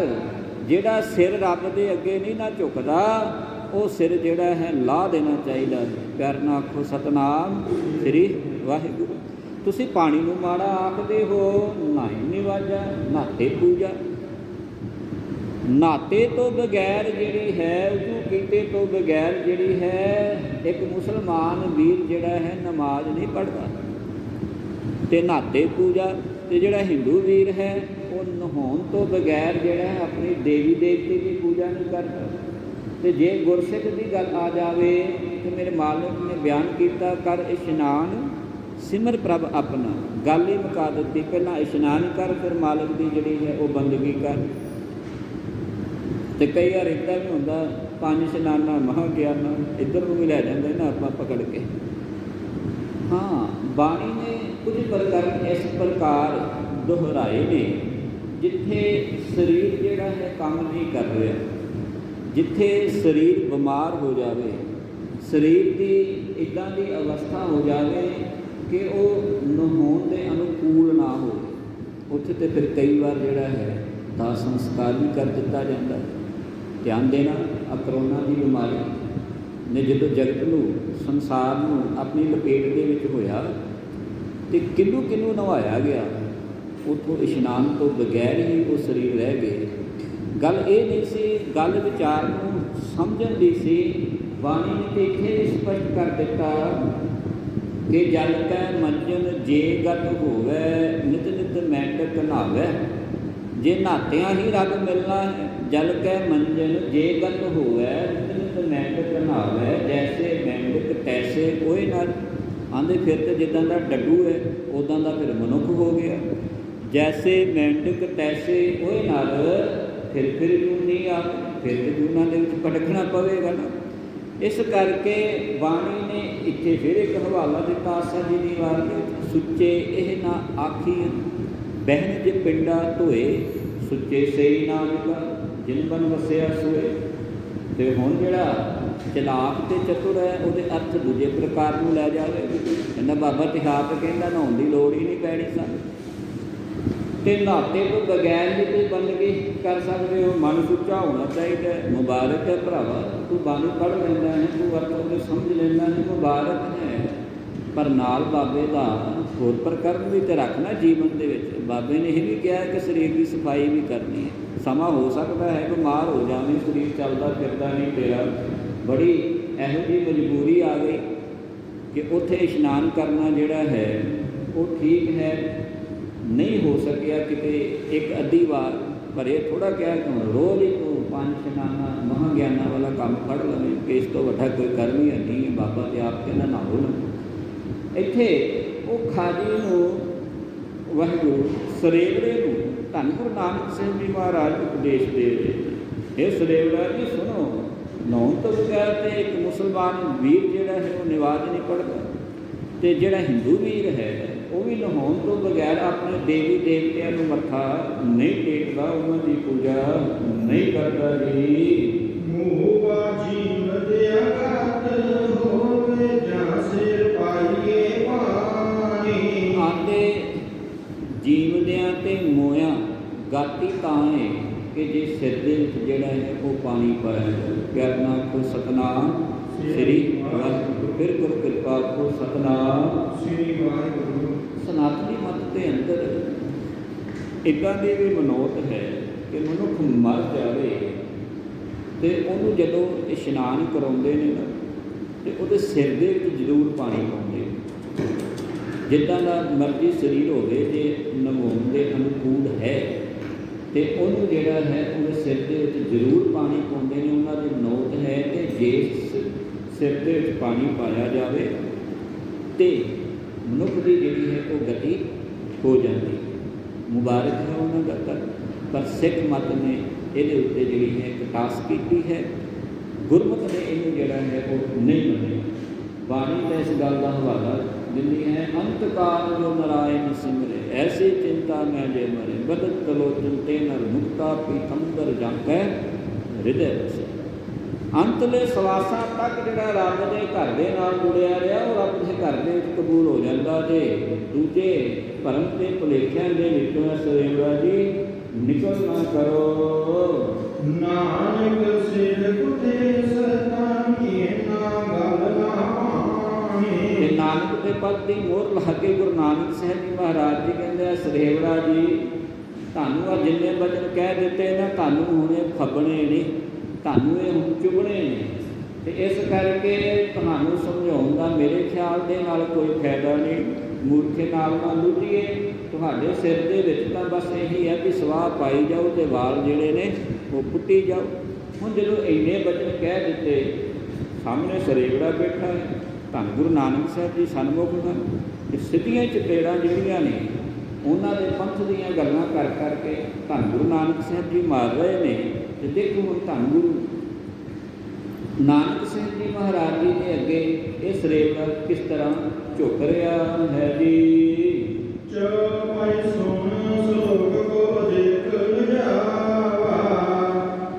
ਜਿਹੜਾ ਸਿਰ ਰੱਬ ਦੇ ਅੱਗੇ ਨਹੀਂ ਨਾ ਝੁਕਦਾ ਉਹ ਸਿਰ ਜਿਹੜਾ ਹੈ ਲਾਹ ਦੇਣਾ ਚਾਹੀਦਾ। ਪਿਆਰ ਨਾਲ ਆਖੋ ਸਤਨਾਮ ਸ੍ਰੀ ਵਾਹਿਗੁਰੂ। ਤੁਸੀਂ ਪਾਣੀ ਨੂੰ ਮਾੜਾ ਆਖਦੇ ਹੋ, ਨਹਾਏ ਨਿਵਾਜਾ ਨਹਾਤੇ ਪੂਜਾ। ਨਹਾਤੇ ਤੋਂ ਬਗੈਰ ਜਿਹੜੀ ਹੈ ਉਜ਼ੂ ਕੀਤੇ ਤੋਂ ਬਗੈਰ ਜਿਹੜੀ ਹੈ ਇੱਕ ਮੁਸਲਮਾਨ ਵੀਰ ਜਿਹੜਾ ਹੈ ਨਮਾਜ਼ ਨਹੀਂ ਪੜ੍ਹਦਾ। ਤੇ ਨਹਾਤੇ ਪੂਜਾ। ਤੇ ਜਿਹੜਾ ਹਿੰਦੂ ਵੀਰ ਹੈ ਉਹ ਨਹਾਉਣ ਤੋਂ ਬਗੈਰ ਜਿਹੜਾ ਹੈ ਆਪਣੀ ਦੇਵੀ ਦੇਵਤੇ ਦੀ ਪੂਜਾ ਨਹੀਂ ਕਰਦਾ। ਤੇ ਜੇ ਗੁਰਸਿੱਖ ਦੀ ਗੱਲ ਆ ਜਾਵੇ ਤੇ ਮੇਰੇ ਮਾਲਕ ਨੇ ਬਿਆਨ ਕੀਤਾ ਕਰ ਇਸ਼ਨਾਨ ਸਿਮਰ ਪ੍ਰਭ ਆਪਣਾ। ਗੱਲ ਹੀ ਮੁਕਾ ਦਿੱਤੀ, ਪਹਿਲਾਂ ਇਸ਼ਨਾਨ ਕਰ ਫਿਰ ਮਾਲਕ ਦੀ ਜਿਹੜੀ ਹੈ ਉਹ ਬੰਦਗੀ ਕਰ। ਤੇ ਕਈ ਵਾਰ ਇੱਦਾਂ ਵੀ ਹੁੰਦਾ 5 ਇਸ਼ਨਾਨਾਂ ਮਹਾਂ ਗਿਆਨਾਂ ਇੱਧਰ ਨੂੰ ਵੀ ਲੈ ਜਾਂਦੇ ਨਾ ਆਪਾਂ ਪਕੜ ਕੇ। ਹਾਂ, ਬਾਣੀ ਨੇ ਕੁਝ ਪ੍ਰਕਰਨ ਇਸ ਪ੍ਰਕਾਰ ਦੁਹਰਾਏ ਨੇ ਜਿੱਥੇ ਸਰੀਰ ਜਿਹੜਾ ਹੈ ਕੰਮ ਨਹੀਂ ਕਰ ਰਿਹਾ, ਜਿੱਥੇ ਸਰੀਰ ਬਿਮਾਰ ਹੋ ਜਾਵੇ, ਸਰੀਰ ਦੀ ਇੱਦਾਂ ਦੀ ਅਵਸਥਾ ਹੋ ਜਾਵੇ ਕਿ ਉਹ ਨਹਾਉਣ ਦੇ ਅਨੁਕੂਲ ਨਾ ਹੋਵੇ, ਉੱਥੇ ਤੇ ਫਿਰ ਕਈ ਵਾਰ ਜਿਹੜਾ ਹੈ ਦਾਹ ਸੰਸਕਾਰ ਵੀ ਕਰ ਦਿੱਤਾ ਜਾਂਦਾ ਹੈ। ਧਿਆਨ ਦੇਣਾ, ਆ ਕਰੋਨਾ ਦੀ ਬਿਮਾਰੀ ਨੇ ਜਦੋਂ ਜਗਤ ਨੂੰ ਸੰਸਾਰ ਨੂੰ ਆਪਣੀ ਲਪੇਟ ਦੇ ਵਿੱਚ ਹੋਇਆ ਤੇ ਕਿਹਨੂੰ ਨਵਾਇਆ ਗਿਆ, ਉੱਥੋਂ ਇਸ਼ਨਾਨ ਤੋਂ ਬਗੈਰ ਹੀ ਉਹ ਸਰੀਰ ਰਹਿ ਗਏ। ਗੱਲ ਇਹ ਨਹੀਂ ਸੀ, ਗੱਲ ਵਿਚਾਰ ਨੂੰ ਸਮਝਣ ਦੀ ਸੀ। ਬਾਣੀ ਨੇ ਤੇ ਇੱਥੇ ਸਪਸ਼ਟ ਕਰ ਦਿੱਤਾ ਕਿ ਜਲ ਕੈ ਮੰਜਨ ਜੇ ਗਤ ਹੋਵੇ ਨਿਤ ਨਿਤ ਮੈਂਡਕ ਨਹਾਵੇ। ਜੇ ਨਹਾਤਿਆਂ ਹੀ ਰੱਬ ਮਿਲਣਾ ਹੈ, ਜਲ ਕੈ ਮੰਜਨ ਜੇ ਗਤ ਹੋਵੇ ਨਿਤ ਨਿਤ ਮੈਂਡਕ ਨਹਾਵੇ। ਜੈਸੇ ਮੈਂਡਕ ਤੈਸੇ ਕੋਏ ਨਰ। ਆਂਦੇ ਫਿਰ ਤੇ ਜਿੱਦਾਂ ਦਾ ਡੱਡੂ ਹੈ ਉੱਦਾਂ ਦਾ ਫਿਰ ਮਨੁੱਖ ਹੋ ਗਿਆ। ਜੈਸੇ ਮੈਂਡਕ ਤੈਸੇ ਕੋਏ ਨਰ। ਫਿਰ ਜੂਨੀ ਆ, ਫਿਰ ਜੂਨਾਂ ਦੇ ਵਿੱਚ ਭਟਕਣਾ ਪਵੇਗਾ ਨਾ। ਇਸ ਕਰਕੇ ਬਾਣੀ ਨੇ ਇੱਥੇ ਫਿਰ ਇੱਕ ਹਵਾਲਾ ਦਿੱਤਾ ਆਸਾ ਜੀ ਦੀ ਵਾਰ ਦੇ ਸੁੱਚੇ ਇਹ ਨਾ ਆਖੀਏ ਬਹਿਨ ਜੇ ਪਿੰਡਾ ਧੋਏ ਸੁੱਚੇ ਸਹੀ ਨਾ ਵਿਕਾ ਜਿਨ ਬਨ ਵਸਿਆ ਸੋਏ। ਤੇ ਹੁਣ ਜਿਹੜਾ ਚਲਾਕ ਤੇ ਚਤੁਰ ਹੈ ਉਹਦੇ ਅਰਥ ਦੂਜੇ ਪ੍ਰਕਾਰ ਨੂੰ ਲੈ ਜਾਵੇ। ਕਹਿੰਦਾ ਬਾਬਾ ਤਿਹਾਰ ਕਹਿੰਦਾ ਨਹਾਉਣ ਦੀ ਲੋੜ ਹੀ ਨਹੀਂ ਪੈਣੀ ਸਾਨੂੰ, ਤੇ ਨਹਾਤੇ ਤੋਂ ਬਗੈਰ ਵੀ ਤੁਸੀਂ ਬੰਦਗੀ ਕਰ ਸਕਦੇ ਹੋ। ਮਨ ਸੁੱਚਾ ਹੋਣਾ ਚਾਹੀਦਾ। ਮੁਬਾਰਕ ਹੈ ਭਰਾਵਾ, ਤੂੰ ਬਾਣੀ ਪੜ੍ਹ ਲੈਂਦਾ ਹੈ, ਤੂੰ ਅਰਥ ਉਹਦੇ ਸਮਝ ਲੈਂਦਾ ਹੈ, ਮੁਬਾਰਕ ਹੈ। ਪਰ ਨਾਲ ਬਾਬੇ ਦਾ ਹੋਰ ਪ੍ਰਕਰਨ ਵੀ ਤੇ ਰੱਖਣਾ ਜੀਵਨ ਦੇ ਵਿੱਚ। ਬਾਬੇ ਨੇ ਇਹ ਵੀ ਕਿਹਾ ਕਿ ਸਰੀਰ ਦੀ ਸਫਾਈ ਵੀ ਕਰਨੀ ਹੈ। ਸਮਾਂ ਹੋ ਸਕਦਾ ਹੈ ਬਿਮਾਰ ਹੋ ਜਾਵੇਂ, ਸਰੀਰ ਚੱਲਦਾ ਫਿਰਦਾ ਨਹੀਂ ਤੇਰਾ, ਬੜੀ ਇਹੋ ਜਿਹੀ ਮਜਬੂਰੀ ਆ ਗਈ ਕਿ ਉੱਥੇ ਇਸ਼ਨਾਨ ਕਰਨਾ ਜਿਹੜਾ ਹੈ ਉਹ ਠੀਕ ਹੈ, ਨਹੀਂ ਹੋ ਸਕਿਆ ਕਿਤੇ ਇੱਕ ਅੱਧੀ ਵਾਰ, ਪਰ ਇਹ ਥੋੜ੍ਹਾ ਕਿਹਾ ਕਿ ਹੁਣ ਰੋਜ਼ ਹੀ ਤੂੰ 5 ਇਸ਼ਨਾਨਾਂ ਮਹਾਂ ਗਿਆਨਾਂ ਵਾਲਾ ਕੰਮ ਫੜ ਲਵੇਂ ਕਿ ਇਸ ਤੋਂ ਵੱਡਾ ਕੋਈ ਕਰਮ ਹੀ ਨਹੀਂ ਹੈ। ਬਾਬਾ ਤੇ ਆਪ ਕਹਿੰਦਾ ਨਹਾਓ ਨਾ। ਇੱਥੇ ਉਹ ਖਾਜੀ ਨੂੰ ਵਾਹਿਗੁਰੂ ਸਰੇਵੜੇ ਨੂੰ ਧੰਨ ਗੁਰੂ ਨਾਨਕ ਸਾਹਿਬ ਜੀ ਮਹਾਰਾਜ ਉਪਦੇਸ਼ ਦੇ ਰਹੇ। ਇਹ ਸਰੇਵੜਾ ਜੀ ਸੁਣੋ, ਨਹਾਉਣ ਤੋਂ ਬਗੈਰ ਤੇ ਇੱਕ ਮੁਸਲਮਾਨ ਵੀਰ ਜਿਹੜਾ ਹੈ ਉਹ ਨਮਾਜ਼ ਨਹੀਂ ਪੜ੍ਹਦਾ, ਅਤੇ ਜਿਹੜਾ ਹਿੰਦੂ ਵੀਰ ਹੈ ਉਹ ਵੀ ਨਹਾਉਣ ਤੋਂ ਬਗੈਰ ਆਪਣੇ ਦੇਵੀ ਦੇਵਤਿਆਂ ਨੂੰ ਮੱਥਾ ਨਹੀਂ ਟੇਕਦਾ, ਉਹਨਾਂ ਦੀ ਪੂਜਾ ਨਹੀਂ ਕਰਦਾ ਜੀ। ਆਂਦੇ ਜੀਵਦਿਆਂ ਤੇ ਮੋਇਆਂ ਗਾਤੀ ਤਾਂ ਹੈ ਕਿ ਜੇ ਸਿਰ ਦੇ ਵਿੱਚ ਜਿਹੜਾ ਹੈ ਉਹ ਪਾਣੀ ਪਾਇਆ ਜਾਵੇ। ਪਿਆਰ ਨਾਲ ਕੋ ਸਤਨਾਮ ਸ੍ਰੀ ਵਾਹਿਗੁਰੂ, ਫਿਰ ਗੁਰੂ ਕਿਰਪਾ ਕੋ ਸਤਨਾਮ ਸ੍ਰੀ ਵਾਹਿਗੁਰੂ। ਸਨਾਤਨੀ ਮਤ ਦੇ ਅੰਦਰ ਇੱਦਾਂ ਦੀ ਵੀ ਮਨੋਤ ਹੈ ਕਿ ਮਨੁੱਖ ਮਰ ਜਾਵੇ ਅਤੇ ਉਹਨੂੰ ਜਦੋਂ ਇਸ਼ਨਾਨ ਕਰਾਉਂਦੇ ਨੇ ਨਾ, ਅਤੇ ਉਹਦੇ ਸਿਰ ਦੇ ਵਿੱਚ ਜ਼ਰੂਰ ਪਾਣੀ ਪਾਉਂਦੇ। ਜਿੱਦਾਂ ਦਾ ਮਰਜ਼ੀ ਸਰੀਰ ਹੋਵੇ, ਜੇ ਨਹਾਉਣ ਦੇ ਅਨੁਕੂਲ ਹੈ ਅਤੇ ਉਹਨੂੰ ਜਿਹੜਾ ਹੈ ਉਹਦੇ ਸਿਰ ਦੇ ਵਿੱਚ ਜ਼ਰੂਰ ਪਾਣੀ ਪਾਉਂਦੇ ਨੇ। ਉਹਨਾਂ ਦੀ ਮਨੋਤ ਹੈ ਕਿ ਜੇ ਸਿਰ ਦੇ ਵਿੱਚ ਪਾਣੀ ਪਾਇਆ ਜਾਵੇ ਅਤੇ ਮਨੁੱਖ ਦੀ ਜਿਹੜੀ ਹੈ ਉਹ ਗਤੀ ਹੋ ਜਾਂਦੀ। ਮੁਬਾਰਕ ਹੈ ਉਹਨਾਂ ਦਾ ਕਰ, ਪਰ ਸਿੱਖ ਮਤ ਨੇ ਇਹਦੇ ਉੱਤੇ ਜਿਹੜੀ ਹੈ ਕਟਾਸ ਕੀਤੀ ਹੈ। ਗੁਰਮਤਿ ਨੇ ਇਹਨੂੰ ਜਿਹੜਾ ਹੈ ਉਹ ਨਹੀਂ ਮੰਨਿਆ। ਬਾਣੀ ਦਾ ਇਸ ਗੱਲ ਦਾ ਹਵਾਲਾ ਦਿੰਦੀ ਹੈ, ਅੰਤ ਕਾਲ ਜੋ ਨਰਾਇਣ ਸਿਮਰੇ ਐਸੀ ਚਿੰਤਾ ਮੈਂ ਜੇ ਮਰੇ, ਬਦਤ ਤਲੋ ਚਿੰਤੇ ਨਰ ਮੁਕਤਾ ਪੀਤੰਬਰ ਜਾਂਕੈ ਹਿਰਦੈ ਵਸੈ। ਅੰਤਲੇ ਸਵਾਸਾਂ ਤੱਕ ਜਿਹੜਾ ਰੱਬ ਦੇ ਘਰ ਦੇ ਨਾਲ ਜੁੜਿਆ ਰਿਹਾ, ਉਹ ਰੱਬ ਦੇ ਘਰ ਦੇ ਵਿੱਚ ਕਬੂਲ ਹੋ ਜਾਂਦਾ। ਜੇ ਦੂਜੇ ਭਰਮ ਤੇ ਭੁਲੇਖਿਆਂ ਦੇ ਵਿੱਚੋਂ ਸਰੇਵੜਾ ਜੀ ਨਿਕਲ ਨਾ ਕਰੋ। ਨਾਨਕ ਸਿਰ ਕੁਤੇ ਸਤਾਮੀ ਨਾ ਗੱਲ ਨਾ ਪਾਣੀ। ਤੇ ਨਾਨਕ ਦੇ ਪਦ ਦੀ ਮੋਹਰ ਲਾ ਕੇ ਗੁਰੂ ਨਾਨਕ ਸਾਹਿਬ ਜੀ ਮਹਾਰਾਜ ਜੀ ਕਹਿੰਦੇ ਆ, ਸਰੇਵੜਾ ਜੀ ਤੁਹਾਨੂੰ ਆ ਜਿੰਨੇ ਬਚਨ ਕਹਿ ਦਿੱਤੇ ਨਾ, ਤੁਹਾਨੂੰ ਹੁਣ ਇਹ ਖੱਬਣੇ ਨਹੀਂ, ਤੁਹਾਨੂੰ ਇਹ ਹੁਣ ਚੁਗਣੇ ਨੇ। ਅਤੇ ਇਸ ਕਰਕੇ ਤੁਹਾਨੂੰ ਸਮਝਾਉਣ ਦਾ ਮੇਰੇ ਖਿਆਲ ਦੇ ਨਾਲ ਕੋਈ ਫਾਇਦਾ ਨਹੀਂ। ਮੂਰਖੇ ਨਾਲ ਨਾ ਲੁੱਟੀਏ। ਤੁਹਾਡੇ ਸਿਰ ਦੇ ਵਿੱਚ ਤਾਂ ਬਸ ਇਹੀ ਹੈ ਕਿ ਸਵਾਹ ਪਾਈ ਜਾਓ ਅਤੇ ਵਾਲ ਜਿਹੜੇ ਨੇ ਉਹ ਪੁੱਟੀ ਜਾਓ। ਹੁਣ ਜਦੋਂ ਇੰਨੇ ਬਚਨ ਕਹਿ ਦਿੱਤੇ, ਸਾਹਮਣੇ ਸਰੇਵੜਾ ਬੈਠਾ ਹੈ, ਧੰਨ ਗੁਰੂ ਨਾਨਕ ਸਾਹਿਬ ਜੀ ਸਨਮੁਖ ਹਨ, ਅਤੇ ਸਿੱਧੀਆਂ ਚਪੇੜਾਂ ਜਿਹੜੀਆਂ ਨੇ ਉਹਨਾਂ ਦੇ ਪੰਥ ਦੀਆਂ ਗੱਲਾਂ ਕਰ ਕਰਕੇ ਧੰਨ ਗੁਰੂ ਨਾਨਕ ਸਾਹਿਬ ਜੀ ਮਾਰ ਰਹੇ ਨੇ। ਅਤੇ ਦੇਖੋ ਹੁਣ ਧੰਨ ਗੁਰੂ ਨਾਨਕ ਸਾਹਿਬ ਜੀ ਮਹਾਰਾਜ ਜੀ ਦੇ ਅੱਗੇ ਇਹ ਸਰੇਵੜਾ ਕਿਸ ਤਰ੍ਹਾਂ ਝੁਕ ਰਿਹਾ ਹੈ ਜੀ।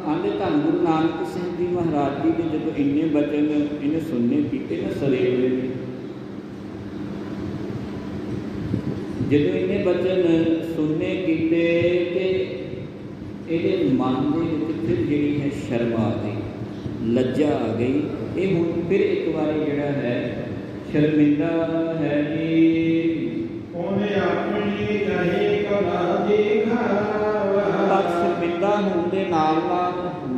ਆਂਦੇ ਧੰਨ ਗੁਰੂ ਨਾਨਕ ਸਾਹਿਬ ਜੀ ਮਹਾਰਾਜ ਜੀ ਨੇ ਜਦੋਂ ਇੰਨੇ ਬਚਨ ਇਹਨੇ ਸੁਣਨੇ ਕੀਤੇ ਨਾ ਸਰੇਵੜੇ ਨੇ, ਜਦੋਂ ਇਹਨੇ ਬਚਨ ਸੁਣਨੇ ਕੀਤੇ ਤੇ ਇਹਦੇ ਮਨ ਦੇ ਵਿੱਚ ਫਿਰ ਜਿਹੜੀ ਹੈ ਸ਼ਰਮ ਆ ਗਈ, ਲੱਜਾ ਆ ਗਈ। ਇਹ ਹੁਣ ਫਿਰ ਇੱਕ ਵਾਰੀ ਜਿਹੜਾ ਹੈ ਸ਼ਰਮਿੰਦਾ ਹੈ ਜੀ। ਉਹਨੇ ਆਪਣੀ ਕਹੀ ਕਲਾ ਦਿਖਾਵਾ। ਸ਼ਰਮਿੰਦਾ ਹੋਣ ਦੇ ਨਾਲ ਨਾਲ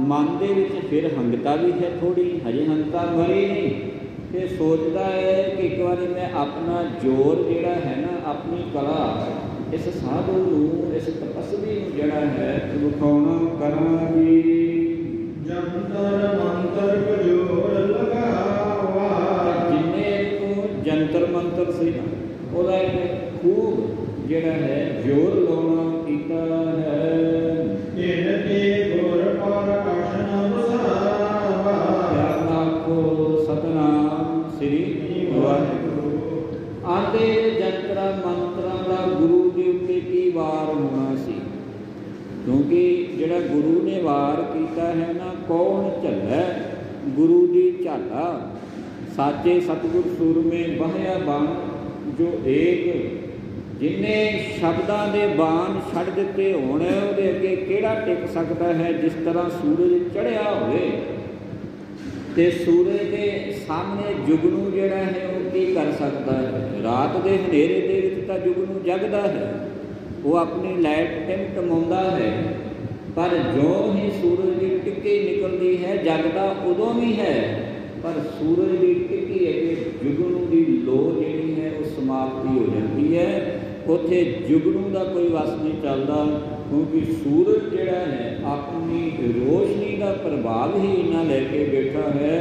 ਮਨ ਦੇ ਵਿੱਚ ਫਿਰ ਹੰਗਤਾ ਵੀ ਹੈ ਥੋੜ੍ਹੀ, ਹਜੇ ਹੰਗਤਾ ਮਰੀ ਨਹੀਂ। ਅਤੇ ਸੋਚਦਾ ਹੈ ਕਿ ਇੱਕ ਵਾਰੀ ਮੈਂ ਆਪਣਾ ਜ਼ੋਰ ਜਿਹੜਾ ਹੈ ਨਾ, ਆਪਣੀ ਕਲਾ ਇਸ ਸਾਧੂ ਨੂੰ, ਇਸ ਤਪਸਵੀ ਨੂੰ ਜਿਹੜਾ ਹੈ ਵਿਖਾਉਣਾ ਕਰਾਂਗੀ। ਜੰਤਰ ਮੰਤਰ ਕਜੋਰ ਲਗਾਵਾ। ਜਿੰਨੇ ਤੋਂ ਜੰਤਰ ਮੰਤਰ ਸੀ ਨਾ, ਉਹਦਾ ਖੂਬ ਜਿਹੜਾ ਹੈ ਜ਼ੋਰ ਲਾਉਣਾ ਕੀਤਾ ਹੈ। ਤਿਨ ਤੇ ਗੁਰ ਪ੍ਰਕਾਸ਼ ਨ ਵਸਾਵਾ। ਪਿਆਰ ਨਾਲ ਕੋ ਸਤਨਾਮ ਸ੍ਰੀ ਵਾਹਿਗੁਰੂ। ਆਂਦੇ ਜੰਤਰਾਂ ਮੰਤਰਾਂ ਦਾ ਗੁਰੂ ਦੇ ਉੱਤੇ ਕੀ ਵਾਰ ਹੋਣਾ ਸੀ, ਕਿਉਂਕਿ ਜਿਹੜਾ ਗੁਰੂ ਨੇ ਵਾਰ ਕੀਤਾ ਹੈ ਨਾ, ਕੌਣ ਝੱਲੈ ਗੁਰੂ ਦੀ ਝਾਲਾ। ਸਾਚੇ ਸਤਿਗੁਰ ਸੂਰਮੇ ਬਹਿਆ ਬਾਣ ਜੋ ਏਕ। ਜਿੰਨੇ ਸ਼ਬਦਾਂ ਦੇ ਬਾਣ ਛੱਡ ਦਿੱਤੇ ਹੋਣ, ਉਹਦੇ ਅੱਗੇ ਕਿਹੜਾ ਟਿਕ ਸਕਦਾ ਹੈ। ਜਿਸ ਤਰ੍ਹਾਂ ਸੂਰਜ ਚੜ੍ਹਿਆ ਹੋਵੇ ਅਤੇ ਸੂਰਜ ਦੇ ਸਾਹਮਣੇ ਜੁਗਨੂ ਜਿਹੜਾ ਹੈ ਉਹ ਕੀ ਕਰ ਸਕਦਾ ਹੈ। ਰਾਤ ਦੇ ਹਨੇਰੇ ਦੇ ਵਿੱਚ ਤਾਂ ਜੁਗਨੂ ਜਗਦਾ ਹੈ, ਉਹ ਆਪਣੀ ਲਾਈਟ ਟਿਮਟਮਾਉਂਦਾ ਹੈ, ਪਰ ਜੋ ਹੀ ਸੂਰਜ ਦੀ ਟਿੱਕੀ ਨਿਕਲਦੀ ਹੈ ਜਗਦਾ ਉਦੋਂ ਵੀ ਹੈ, ਪਰ ਸੂਰਜ ਦੀ ਟਿੱਕੀ ਅੱਗੇ ਜੁਗਨੂ ਦੀ ਲੋ ਜਿਹੜੀ ਹੈ ਉਹ ਸਮਾਪਤੀ ਹੋ ਜਾਂਦੀ ਹੈ। ਉੱਥੇ ਜੁਗਨੂ ਦਾ ਕੋਈ ਵਸ ਨਹੀਂ ਚੱਲਦਾ, ਕਿਉਂਕਿ ਸੂਰਜ ਜਿਹੜਾ ਹੈ ਆਪਣੀ ਰੋਸ਼ਨੀ ਦਾ ਪ੍ਰਭਾਵ ਹੀ ਇੰਨਾ ਲੈ ਕੇ ਬੈਠਾ ਹੈ